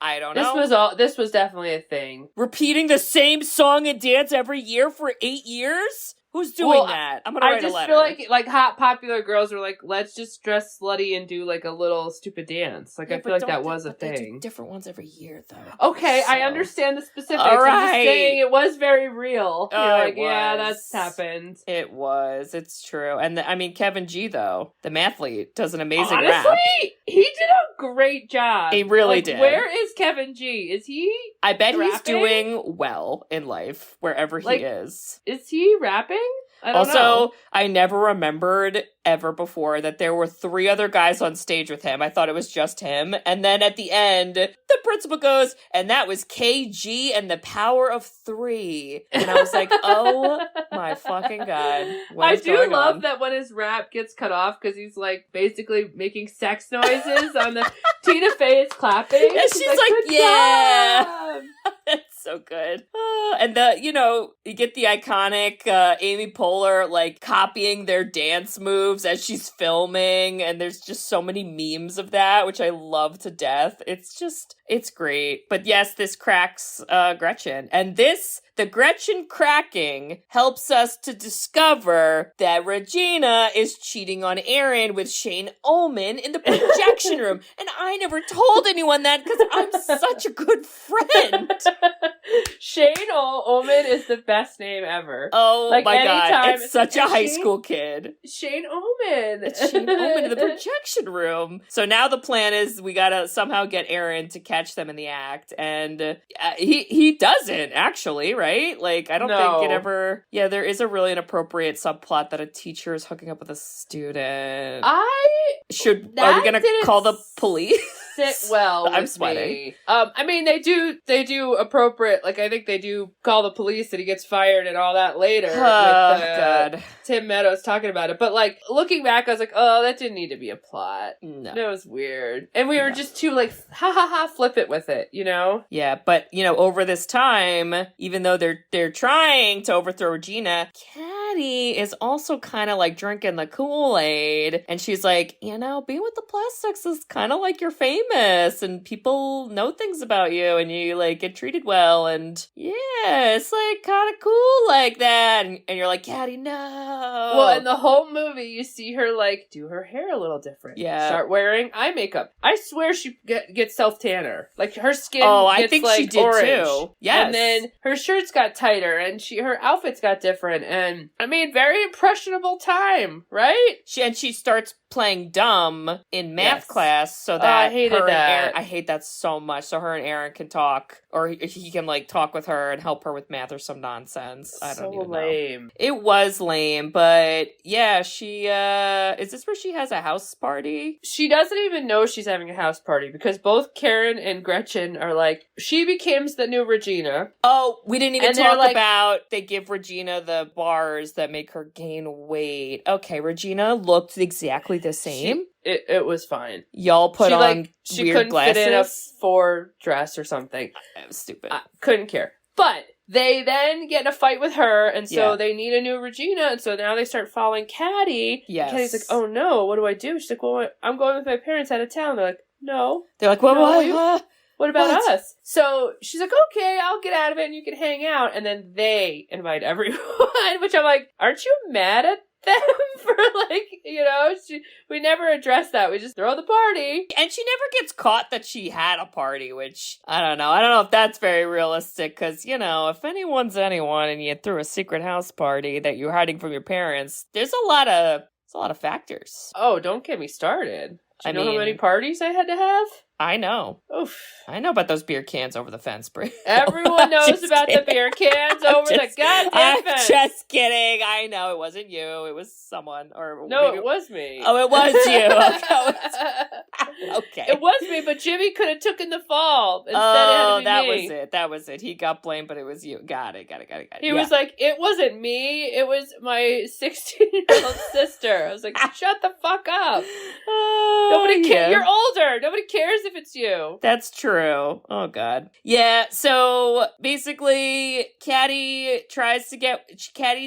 I don't know. This was definitely a thing. Repeating the same song and dance every year for 8 years? Who's doing that? I'm gonna write a letter. I just feel like hot popular girls were like, let's just dress slutty and do like a little stupid dance. Like, I feel like that was a thing. They do different ones every year, though. Okay, so. I understand the specifics. All right. I'm just saying it was very real. You're like, yeah, that's happened. It was. It's true. And Kevin G, though, the mathlete, does an amazing rap. Honestly, he did a great job. He really did. Where is Kevin G? Is he I bet rapping? He's doing well in life, wherever he is. Is he rapping? I don't know. I never remembered ever before that there were 3 other guys on stage with him. I thought it was just him. And then at the end, the principal goes, and that was KG and the power of 3. And I was like, oh my fucking God. I do love that when his rap gets cut off because he's like basically making sex noises on the Tina Fey is clapping. And she's like yeah. That's so good. And you get the iconic Amy Poehler like copying their dance moves as she's filming, and there's just so many memes of that, which I love to death. It's great. But yes, this cracks Gretchen. And the Gretchen cracking helps us to discover that Regina is cheating on Aaron with Shane Ullman in the projection room. And I never told anyone that because I'm such a good friend. Shane Ullman is the best name ever. Oh my God. It's such a high school kid. Shane Ullman. It's Shane Ullman in the projection room. So now the plan is we gotta somehow get Aaron to catch them in the act. And he doesn't, actually, right? Like, I don't think it ever... Yeah, there is a really inappropriate subplot that a teacher is hooking up with a student. Are we gonna call the police? Sit well. I'm sweating. They do appropriate. Like, I think they do call the police that he gets fired and all that later. Oh God. Tim Meadows talking about it, but like looking back, I was like, oh, that didn't need to be a plot. No, that was weird, and we were just too like ha ha ha flip it with it, Yeah, but over this time, even though they're trying to overthrow Regina, Cady is also kind of like drinking the Kool-Aid, and she's like, being with the plastics is kind of like you're famous and people know things about you and you like get treated well, and yeah, it's like kind of cool like that, and you're like, Cady, no. Well, in the whole movie, you see her like do her hair a little different. Yeah, start wearing eye makeup. I swear she gets self-tanner. Like her skin. Oh, gets, I think like, she did orange. Too. Yes, and then her shirts got tighter, and her outfits got different, and very impressionable time, right? She starts playing dumb in math class so that I hated that. I hate that so much. So her and Aaron can talk, or he can like talk with her and help her with math or some nonsense. I don't even know. Lame. It was lame, but yeah, she is this where she has a house party? She doesn't even know she's having a house party because both Karen and Gretchen are like, she becomes the new Regina. Oh, we didn't even talk about they give Regina the bars that make her gain weight. Okay, Regina looked exactly the same. It was fine. Y'all put on she weird couldn't glasses. fit in a 4 dress or something. That was stupid. Couldn't care. But they then get in a fight with her, and so they need a new Regina, and so now they start following Cady. Yes. Cady's like, oh no, what do I do? She's like, well, I'm going with my parents out of town. They're like, no. They're like, what about us? So she's like, okay, I'll get out of it and you can hang out. And then they invite everyone, which I'm like, aren't you mad at them for we never address that. We just throw the party. And she never gets caught that she had a party, which I don't know. I don't know if that's very realistic because, if anyone's anyone and you threw a secret house party that you're hiding from your parents, there's a lot of factors. Oh, don't get me started. Do you know how mean, many parties I had to have? I know. Oof. I know about those beer cans over the fence, Brie. Everyone knows about the beer cans over the goddamn fence. I'm just kidding. I know it wasn't you. It was someone. Or no, maybe... it was me. Oh, it was you. Okay. It was me, but Jimmy could have taken the fall. Instead Oh, it had to be that me. was it. That was it. He got blamed, but it was you. Got it. He was like, it wasn't me. It was my 16-year-old sister. I was like, shut the fuck up. Nobody cares. You're older. Nobody cares if it's you. That's true. Oh, God. Yeah, so basically, Cady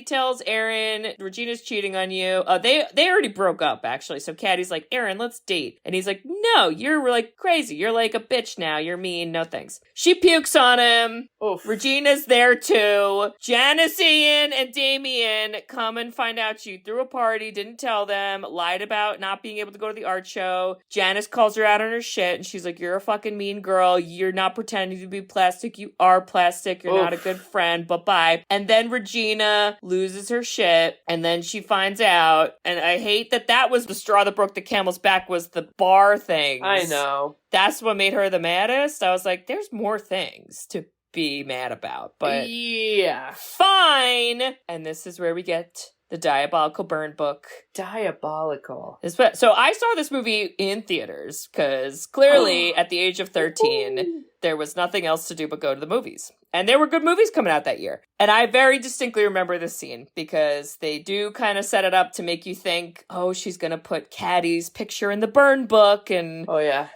tells Aaron, Regina's cheating on you. They already broke up, actually. So Cady's like, Aaron, let's date. And he's like, no, you're like crazy. You're like a bitch now. You're mean. No thanks. She pukes on him. Oof. Regina's there too. Janice, Ian, and Damien come and find out she threw a party, didn't tell them, lied about not being able to go to the art show. Janice calls her out on her shit, and she's like, you're a fucking mean girl. You're not pretending to be plastic. You are plastic. You're not a good friend. Bye-bye. And then Regina loses her shit, and then she finds out, and I hate that was the straw that broke the camel's back, was the bar things. I know. That's what made her the maddest. I was like, there's more things to be mad about, but yeah, fine. And this is where we get the diabolical burn book. Diabolical. So I saw this movie in theaters because clearly at the age of 13, there was nothing else to do but go to the movies. And there were good movies coming out that year. And I very distinctly remember this scene because they do kind of set it up to make you think, oh, she's going to put Cady's picture in the burn book and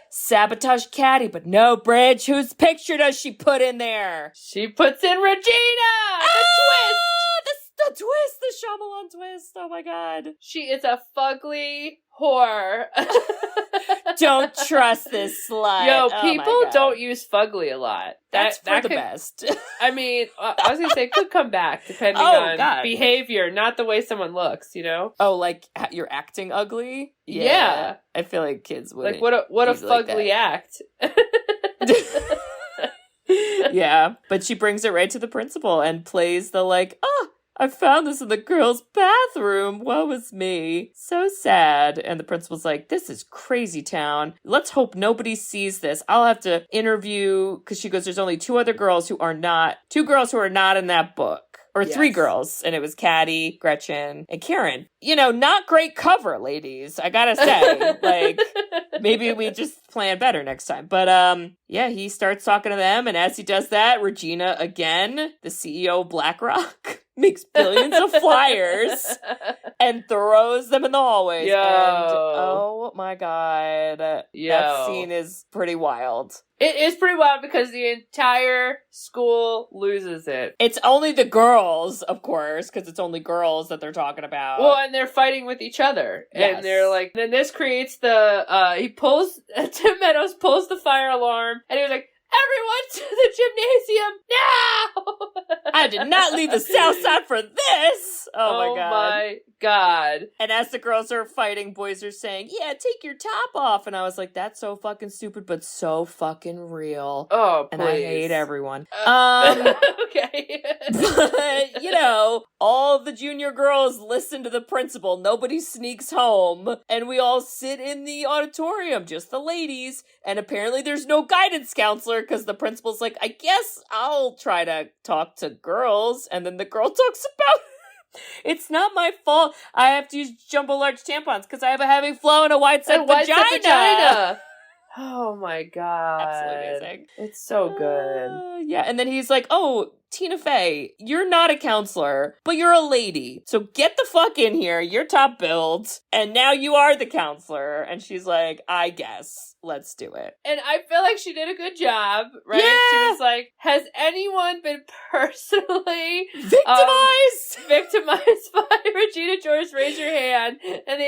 sabotage Cady. But no, Bridge, whose picture does she put in there? She puts in Regina! The twist! The twist, the Shyamalan twist. Oh my God. She is a fugly whore. Don't trust this slut. Yo, people don't use fugly a lot. That's the best. I mean, I was going to say it could come back depending on behavior, not the way someone looks, you know? Oh, like you're acting ugly? Yeah. I feel like kids would. Like, what a fugly act. Yeah, but she brings it right to the principal and plays the I found this in the girls' bathroom. Woe is me. So sad. And the principal's like, this is crazy town. Let's hope nobody sees this. I'll have to interview, because she goes, there's only two girls who are not in that book. Or three girls, and it was Cady, Gretchen, and Karen. You know, not great cover, ladies, I gotta say. Maybe we just plan better next time. But, yeah, he starts talking to them, and as he does that, Regina, again, the CEO of Blackrock, makes billions of flyers and throws them in the hallways. Yo. And, oh my God, that scene is pretty wild. It is pretty wild because the entire school loses it. It's only the girls, of course, because it's only girls that they're talking about. Well, and they're fighting with each other. Yes. And they're like, then this creates Tim Meadows pulls the fire alarm, and he was like, everyone to the gymnasium now! I did not leave the South Side for this! Oh my God. And as the girls are fighting, boys are saying, yeah, take your top off. And I was like, that's so fucking stupid, but so fucking real. Oh, please. And I hate everyone. Okay. But, you know, all the junior girls listen to the principal. Nobody sneaks home. And we all sit in the auditorium, just the ladies. And apparently there's no guidance counselor because the principal's like, I guess I'll try to talk to girls. And then the girl talks about it's not my fault. I have to use jumbo large tampons because I have a heavy flow and a wide set vagina. Oh my God. Absolutely amazing. It's so good. Yeah, and then he's like, oh, Tina Fey, you're not a counselor, but you're a lady. So get the fuck in here. You're top billed. And now you are the counselor. And she's like, I guess. Let's do it. And I feel like she did a good job, right? Yeah. She was like, has anyone been personally victimized by Regina George? Raise your hand. And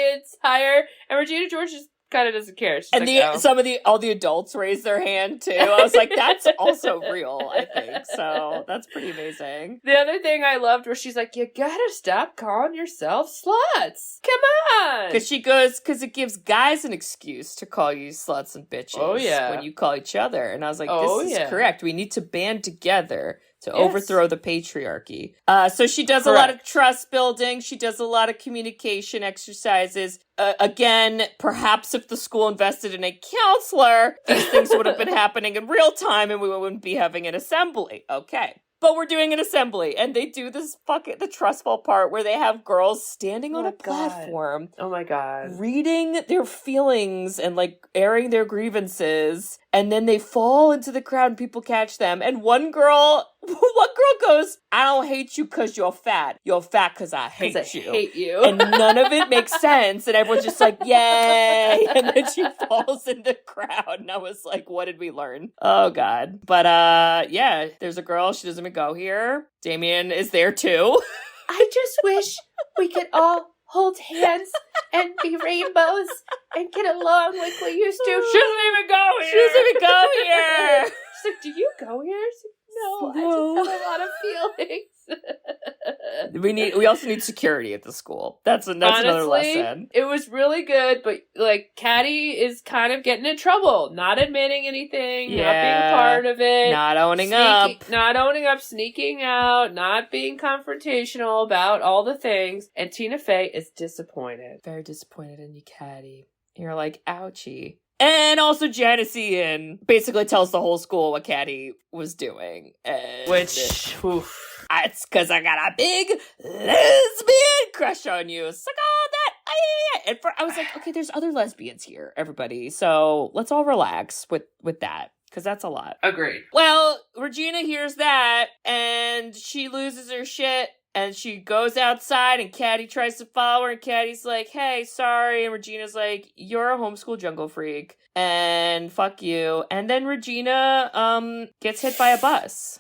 Regina George just kind of doesn't care. She's and like, all the adults raised their hand too. I was like, that's also real, I think. So that's pretty amazing. The other thing I loved was she's like, you gotta stop calling yourself sluts. Come on. Because it gives guys an excuse to call you sluts and bitches. Oh, yeah. When you call each other. And I was like, this is correct. We need to band together to overthrow the patriarchy. So she does a lot of trust building. She does a lot of communication exercises. Again, perhaps if the school invested in a counselor, these things would have been happening in real time and we wouldn't be having an assembly. Okay. But we're doing an assembly, and they do this the trustful part where they have girls standing on a platform. Oh my God. Reading their feelings and, like, airing their grievances, and then they fall into the crowd and people catch them. And one girl goes, I don't hate you because you're fat. You're fat because I hate you. I hate you. And none of it makes sense. And everyone's just like, yay. And then she falls in the crowd. And I was like, what did we learn? Oh, God. But, yeah, there's a girl. She doesn't even go here. Damien is there, too. I just wish we could all hold hands and be rainbows and get along like we used to. She doesn't even go here. She doesn't even go here. She's like, do you go here? She's like, no, I just have a lot of feelings. We also need security at the school. That's Honestly, another lesson. It was really good, but like Cady is kind of getting in trouble, not admitting anything, not being a part of it, not owning up, sneaking out, not being confrontational about all the things. And Tina Fey is disappointed. Very disappointed in you, Cady. You're like, ouchie. And also Janice Ian basically tells the whole school what Cady was doing. Which, it's because I got a big lesbian crush on you. It's like, oh, that. And I was like, okay, there's other lesbians here, everybody. So let's all relax with that. Because that's a lot. Agreed. Well, Regina hears that, and she loses her shit. And she goes outside, and Cady tries to follow her, and Cady's like, hey, sorry. And Regina's like, you're a homeschool jungle freak, and fuck you. And then Regina gets hit by a bus.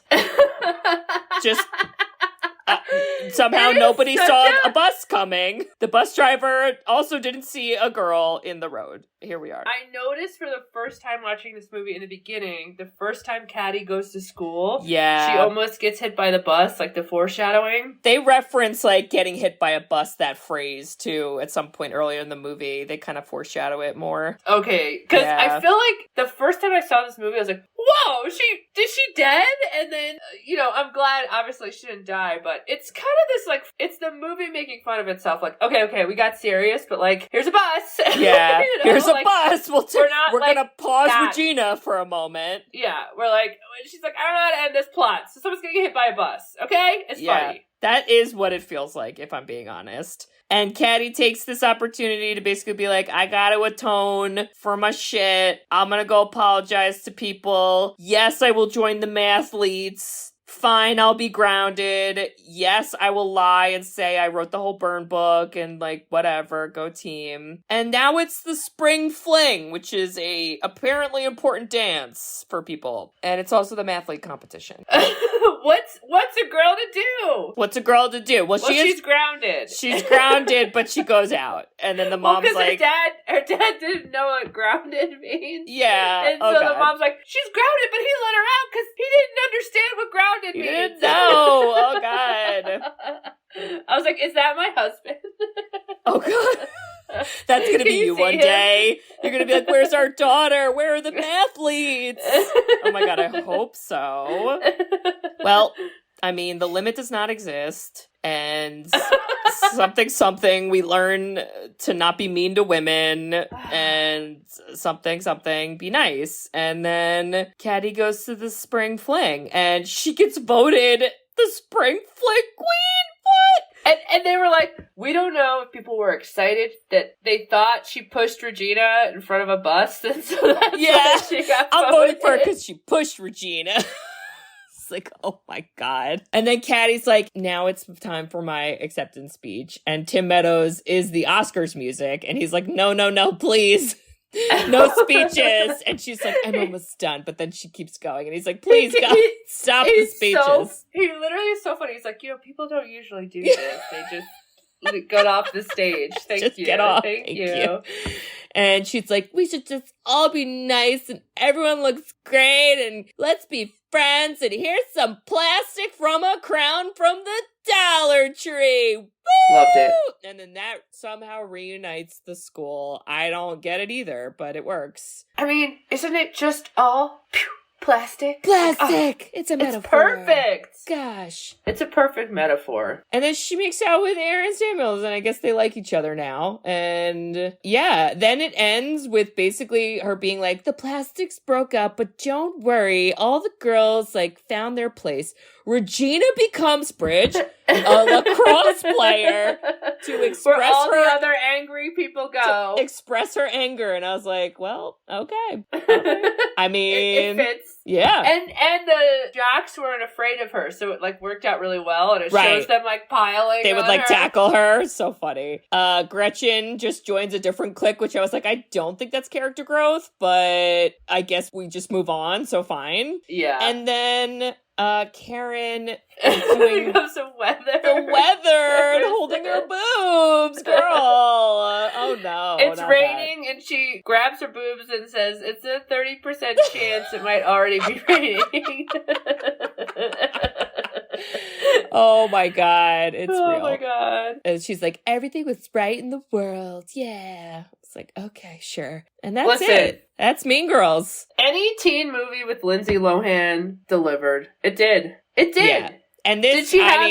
Just somehow nobody saw a bus coming. The bus driver also didn't see a girl in the road. Here we are. I noticed for the first time watching this movie in the beginning, the first time Cady goes to school, she almost gets hit by the bus, like the foreshadowing. They reference, like, getting hit by a bus, that phrase, too, at some point earlier in the movie. They kind of foreshadow it more. Okay, because I feel like the first time I saw this movie, I was like, whoa, is she dead? And then, I'm glad, obviously, she didn't die, but it's kind of this, like, it's the movie making fun of itself, like, okay, we got serious, but, like, here's a bus. Yeah, here's a bus. We're like, gonna pause Regina for a moment. Yeah, we're like, she's like, I don't know how to end this plot, so someone's gonna get hit by a bus, okay? It's funny. That is what it feels like, if I'm being honest. And Cady takes this opportunity to basically be like, I gotta atone for my shit. I'm gonna go apologize to people. Yes, I will join the mathletes. Fine, I'll be grounded. Yes, I will lie and say I wrote the whole burn book and, like, whatever, go team. And now it's the spring fling, which is a apparently important dance for people. And it's also the mathlete competition. What's a girl to do? What's a girl to do? Well, she's grounded. She's grounded, but she goes out. And then the mom's like... her dad didn't know what grounded means. Yeah. And so the mom's like, she's grounded, but he let her out because he didn't understand what grounded means. You didn't know. Oh, God. I was like, is that my husband? Oh, God. That's going to be you one day. You're going to be like, where's our daughter? Where are the mathletes? Oh, my God. I hope so. Well, I mean, the limit does not exist. And something, we learn to not be mean to women, and something, be nice. And then Cady goes to the spring fling, and she gets voted the spring fling queen. What? And they were like, we don't know if people were excited that they thought she pushed Regina in front of a bus, and so that's why she got I'm voted voting for her because she pushed Regina. It's like, oh my God. And then Cady's like, now it's time for my acceptance speech. And Tim Meadows is the Oscars music. And he's like, no, please. No speeches. And she's like, I'm almost done. But then she keeps going. And he's like, please, God, stop the speeches. He literally is so funny. He's like, people don't usually do this. They just get off the stage. Thank you. Get off. Thank you. And she's like, we should just all be nice and everyone looks great and let's be friends. And here's some plastic from a crown from the Dollar Tree. Woo! Loved it. And then that somehow reunites the school. I don't get it either, but it works. I mean, isn't it just all Plastic. Plastic. It's a metaphor. It's perfect. Gosh. It's a perfect metaphor. And then she makes out with Aaron Samuels, and I guess they like each other now. And yeah, then it ends with basically her being like, the plastics broke up, but don't worry. All the girls like found their place. Regina becomes Bridge, a lacrosse player, to express where all her the other angry people go. to express her anger. And I was like, well, okay. I mean, it fits. Yeah. And the jocks weren't afraid of her, so it like worked out really well, and it shows them like piling. They would on like her. tackle her. So funny. Gretchen just joins a different clique, which I was like, I don't think that's character growth, but I guess we just move on, so fine. Yeah. And then Karen is doing the weather. The weather and holding her boobs, girl. Oh no. It's raining and she grabs her boobs and says, it's a 30% chance it might already be raining. Oh my god, it's real. Oh my god. And she's like, everything was right in the world. Yeah. It's like, okay, sure. And that's it. That's Mean Girls. Any teen movie with Lindsay Lohan delivered. It did. It did. Yeah. And this, did she have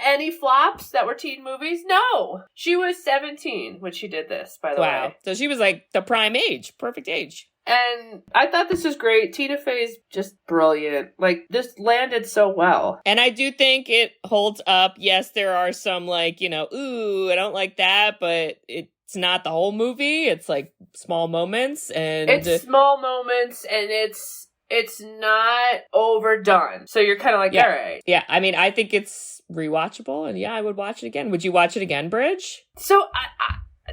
any flops that were teen movies? No. She was 17 when she did this, by the way. So she was like the prime age, perfect age. And I thought this was great. Tina Fey's just brilliant. Like, this landed so well. And I do think it holds up. Yes, there are some like, ooh, I don't like that, but it's not the whole movie. It's like small moments and it's small moments and it's not overdone. So you're kind of like, all right. Yeah, I mean, I think it's rewatchable and I would watch it again. Would you watch it again, Bridge? So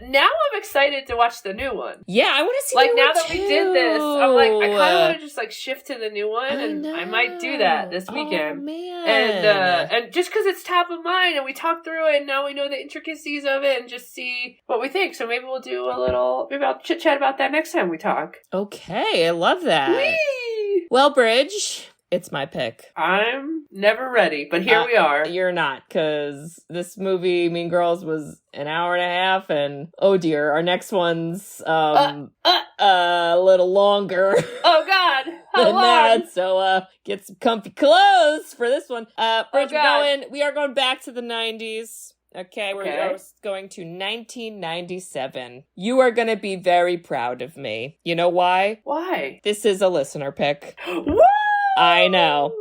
now I'm excited to watch the new one. Yeah, I want to see like the new now one that too. we did this, I'm like, I kind of want to just like shift to the new one, and I might do that this weekend. Oh, man. And just because it's top of mind, and we talked through it, and now we know the intricacies of it, and just see what we think. So maybe we'll do maybe I'll chit chat about that next time we talk. Okay, I love that. Whee! Well, Bridge, it's my pick. I'm never ready, but here we are. You're not, because this movie, Mean Girls, was an hour and a half, and oh dear, our next one's a little longer. Oh God, how than long? That, so get some comfy clothes for this one. Bridge, we are going back to the 90s. Okay, we're going to 1997. You are going to be very proud of me. You know why? Why? This is a listener pick. Woo! I know.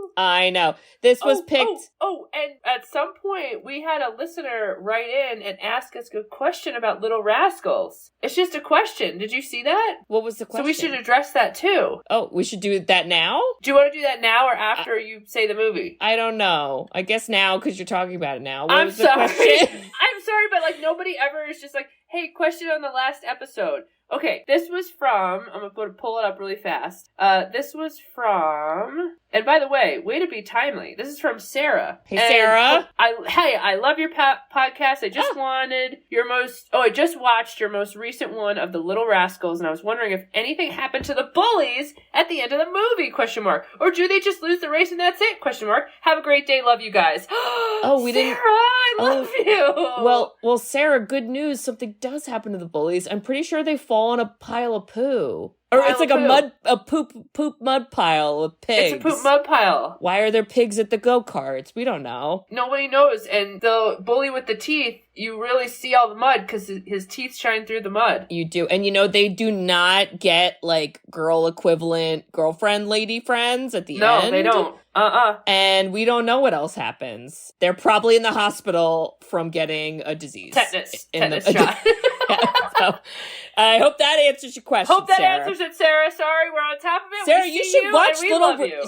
This was picked. And at some point, we had a listener write in and ask us a question about Little Rascals. It's just a question. Did you see that? What was the question? So we should address that too. Oh, we should do that now? Do you want to do that now or after you say the movie? I don't know. I guess now, because you're talking about it now. I'm sorry. I'm sorry, but like nobody ever is just like, hey, question on the last episode. Okay, this was from, I'm going to pull it up really fast. This was from, and by the way, way to be timely. This is from Sarah. Hey, Sarah. I love your podcast. I just I just watched your most recent one of the Little Rascals, and I was wondering if anything happened to the bullies at the end of the movie, ? Or do they just lose the race and that's it, ? Have a great day. Love you guys. Sarah, I love you. Well, Sarah, good news. Something does happen to the bullies. I'm pretty sure they fall on a pile of poo. Or it's like a poop mud pile of pigs. It's a poop mud pile. Why are there pigs at the go-karts? We don't know. Nobody knows. And the bully with the teeth, you really see all the mud because his teeth shine through the mud. You do. And they do not get like girl equivalent girlfriend lady friends at the end. No, they don't. And we don't know what else happens. They're probably in the hospital from getting a disease. Tetanus shot. So, I hope that answers your question. Hope that Sarah. answers it, Sarah. Sorry, we're on top of it. Sarah, you should watch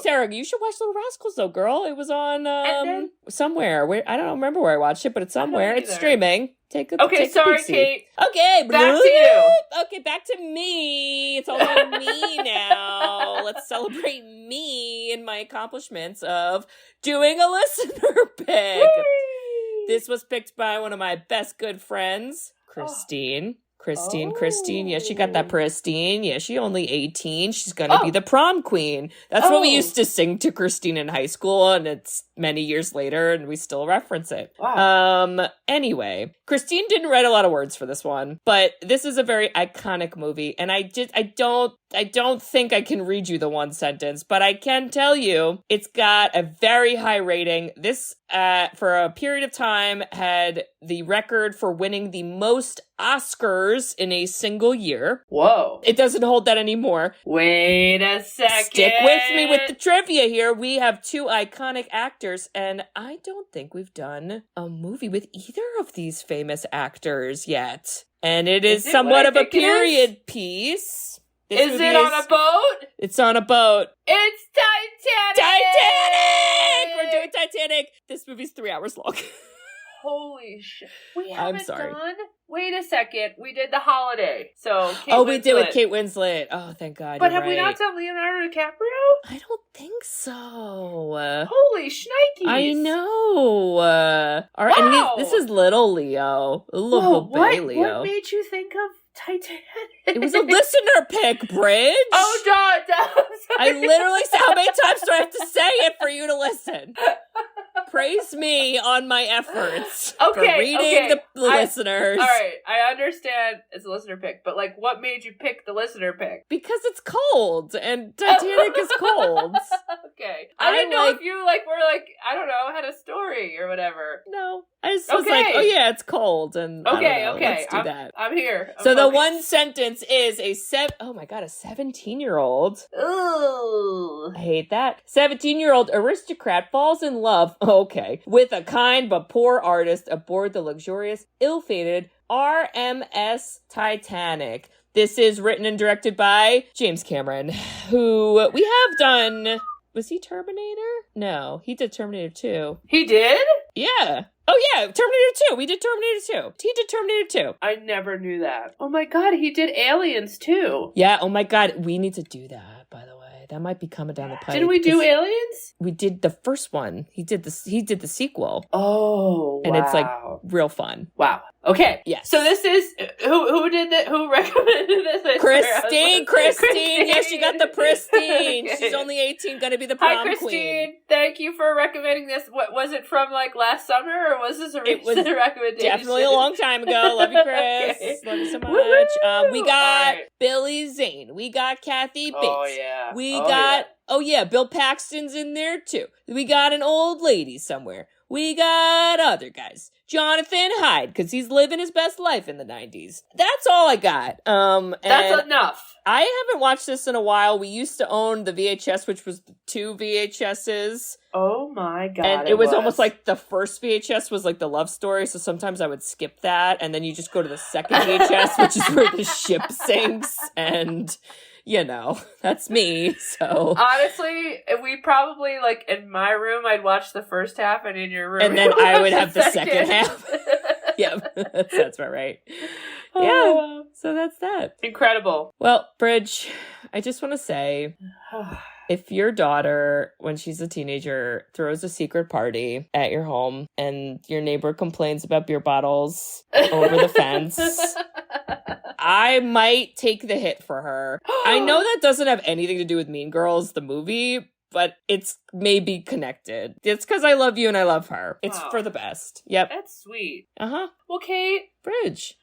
Sarah, you should watch Little Rascals, though, girl. It was on somewhere. I don't remember where I watched it, but it's somewhere. It's streaming. Take a sorry, peek. Kate. Okay, back to you. Okay, back to me. It's all about me now. Let's celebrate me and my accomplishments of doing a listener pick. This was picked by one of my best good friends, Christine. Christine. Yeah, she got that pristine. Yeah, she only 18. She's gonna be the prom queen. That's what we used to sing to Christine in high school, and it's many years later, and we still reference it. Wow. Anyway, Christine didn't write a lot of words for this one, but this is a very iconic movie, and I don't think I can read you the one sentence, but I can tell you it's got a very high rating. This, for a period of time, had the record for winning the most Oscars in a single year. Whoa. It doesn't hold that anymore. Wait a second. Stick with me with the trivia here. We have two iconic actors, and I don't think we've done a movie with either of these famous actors yet. And it is somewhat of a period piece. Is it on a boat? It's on a boat. It's Titanic! Titanic! We're doing Titanic. This movie's 3 hours long. Holy shit. We I'm haven't sorry. done... Wait a second. We did The Holiday. So, Kate we did with Winslet. Kate Winslet. Oh, thank God. But you're have we right. not done Leonardo DiCaprio? I don't think so. Holy shnikes. I know. All right, Wow. and this is little Leo. Little baby Leo. What made you think of Titanic? It was a listener pick, Bridge. Oh, duh. I literally said, how many times do I have to say it for you to listen? Praise me on my efforts for reading the listeners. All right, I understand it's a listener pick, but like, what made you pick the listener pick? Because it's cold, and Titanic is cold. Okay. I didn't know if you were I don't know, had a story or whatever. No. I just was like, oh yeah, it's cold, and okay, let's do that. I'm here. So the one sentence is a 17-year-old. Ooh. I hate that. 17-year-old aristocrat falls in love, with a kind but poor artist aboard the luxurious, ill-fated RMS Titanic. This is written and directed by James Cameron, who we have done... Was he Terminator? No, he did Terminator 2. He did? Yeah. Oh yeah, Terminator 2. We did Terminator 2. He did Terminator 2. I never knew that. Oh my god, he did Aliens too. Yeah, oh my god, we need to do that, by the way. That might be coming down the pipe. Didn't we do Aliens? We did the first one. He did the sequel. Oh, and it's like real fun. Wow. Okay. Yes. So this is who did that? Who recommended this? Christine. Yes, she got the pristine. Okay. She's only 18, gonna be the prom Hi, Christine. queen. Thank you for recommending this. What was it from? Like last summer, or was this a recent recommendation? Definitely a long time ago. Love you, Chris. Okay. Love you so much. Woo-hoo! We got right. Billy Zane. We got Kathy Bates. Oh yeah. We got Bill Paxton's in there too. We got an old lady somewhere. We got other guys. Jonathan Hyde, because he's living his best life in the 90s. That's all I got. That's enough. I haven't watched this in a while. We used to own the VHS, which was 2 VHSs. Oh my god. And it was almost like the first VHS was like the love story, so sometimes I would skip that, and then you just go to the second VHS, which is where the ship sinks, and... that's me, so... Honestly, we probably, like, in my room, I'd watch the first half, and in your room... And then I would have the second half. Yep, that's about right. Yeah, so that's that. Incredible. Well, Bridge, I just want to say... If your daughter, when she's a teenager, throws a secret party at your home, and your neighbor complains about beer bottles over the fence... I might take the hit for her. I know that doesn't have anything to do with Mean Girls, the movie, but it's maybe connected. It's because I love you and I love her. It's for the best. Yep. That's sweet. Uh-huh. Well, Kate. Bridge.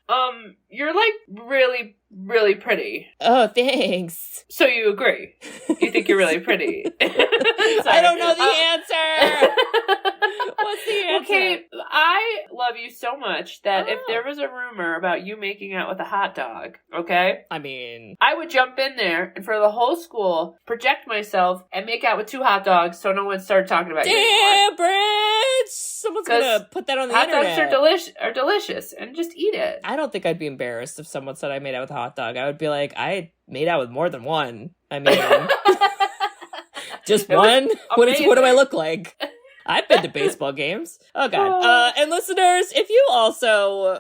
You're like really, really pretty. Oh, thanks. So you agree? You think you're really pretty? I don't know the answer. What's the answer? Okay, I love you so much that if there was a rumor about you making out with a hot dog, okay? I mean... I would jump in there and for the whole school, project myself and make out with 2 hot dogs so no one started talking about you anymore. Damn, Bridge! Someone's gonna put that on the internet. Hot dogs are delicious and just eat it. I don't think I'd be embarrassed if someone said I made out with a hot dog. I would be like, I made out with more than one. I mean... Just one? What do I look like? I've been to baseball games. Oh, God. And listeners, if you also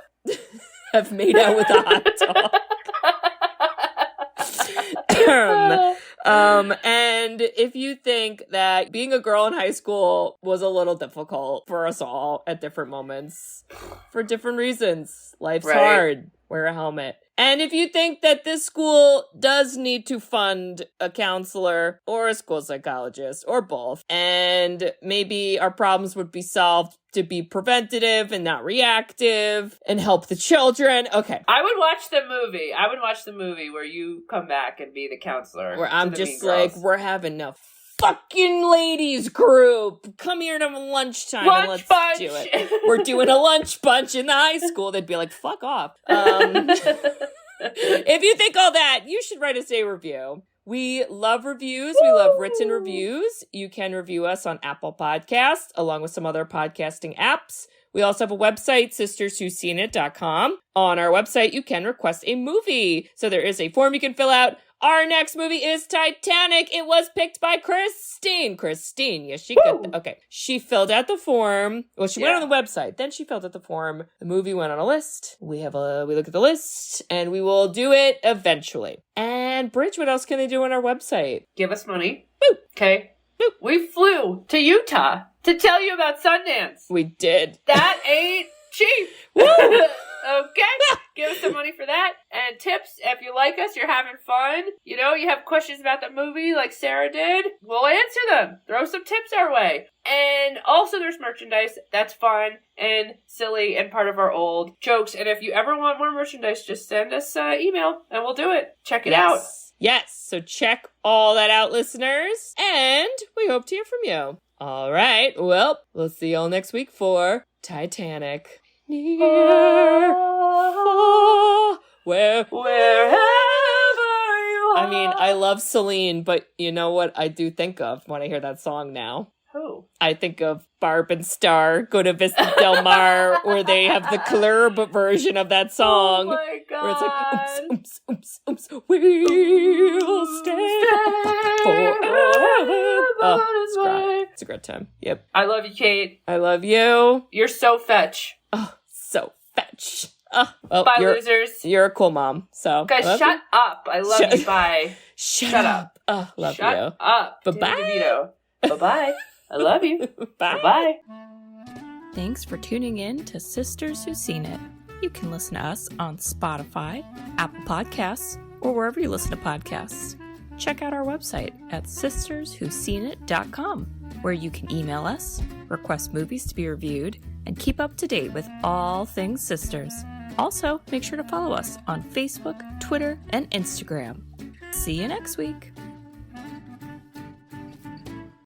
have made out with a hot dog, and if you think that being a girl in high school was a little difficult for us all at different moments, for different reasons, life's hard. wear a helmet. And if you think that this school does need to fund a counselor or a school psychologist or both, and maybe our problems would be solved to be preventative and not reactive and help the children. Okay. I would watch the movie. I would watch the movie where you come back and be the counselor. Where I'm just like, we're having a fucking ladies group. Come here to lunchtime and let's bunch. do it. We're doing a lunch bunch in the high school. They'd be like, fuck off. If you think all that, you should write us a review. We love reviews. We love written reviews. You can review us on Apple Podcasts, along with some other podcasting apps. We also have a website, sisterswhoseenit.com. On our website, you can request a movie. So there is a form you can fill out. Our next movie is Titanic. It was picked by Christine. Yes, she got okay. She filled out the form. Well, she went on the website. Then she filled out the form. The movie went on a list. We look at the list, and we will do it eventually. And Bridge, what else can they do on our website? Give us money. Woo. Okay. Woo. We flew to Utah to tell you about Sundance. We did. That ain't cheap. Woo. Okay, give us some money for that. And tips, if you like us, you're having fun, you have questions about the movie like Sarah did, we'll answer them. Throw some tips our way. And also there's merchandise that's fun and silly and part of our old jokes. And if you ever want more merchandise, just send us an email and we'll do it. Check it out. Yes, so check all that out, listeners. And we hope to hear from you. All right, well, we'll see y'all next week for Titanic. Near, far, wherever you are. I mean, I love Celine, but you know what I do think of when I hear that song now? Who? I think of Barb and Star, Go to Vista Del Mar, where they have the club version of that song. Oh my God. Where it's like, oops, oops, oops, oops, we'll stay forever. Oh, it's great. It's a great time. Yep. I love you, Kate. I love you. You're so fetch. Oh, so fetch. Oh, well, bye, losers. You're a cool mom. So guys, shut up. I love you. Bye. Shut up. Oh, love shut you. Shut up. Bye-bye. Bye-bye. I love you. Bye. Bye. Thanks for tuning in to Sisters Who've Seen It. You can listen to us on Spotify, Apple Podcasts, or wherever you listen to podcasts. Check out our website at sisterswhoseenit.com, where you can email us, request movies to be reviewed, and keep up to date with all things sisters. Also, make sure to follow us on Facebook, Twitter, and Instagram. See you next week.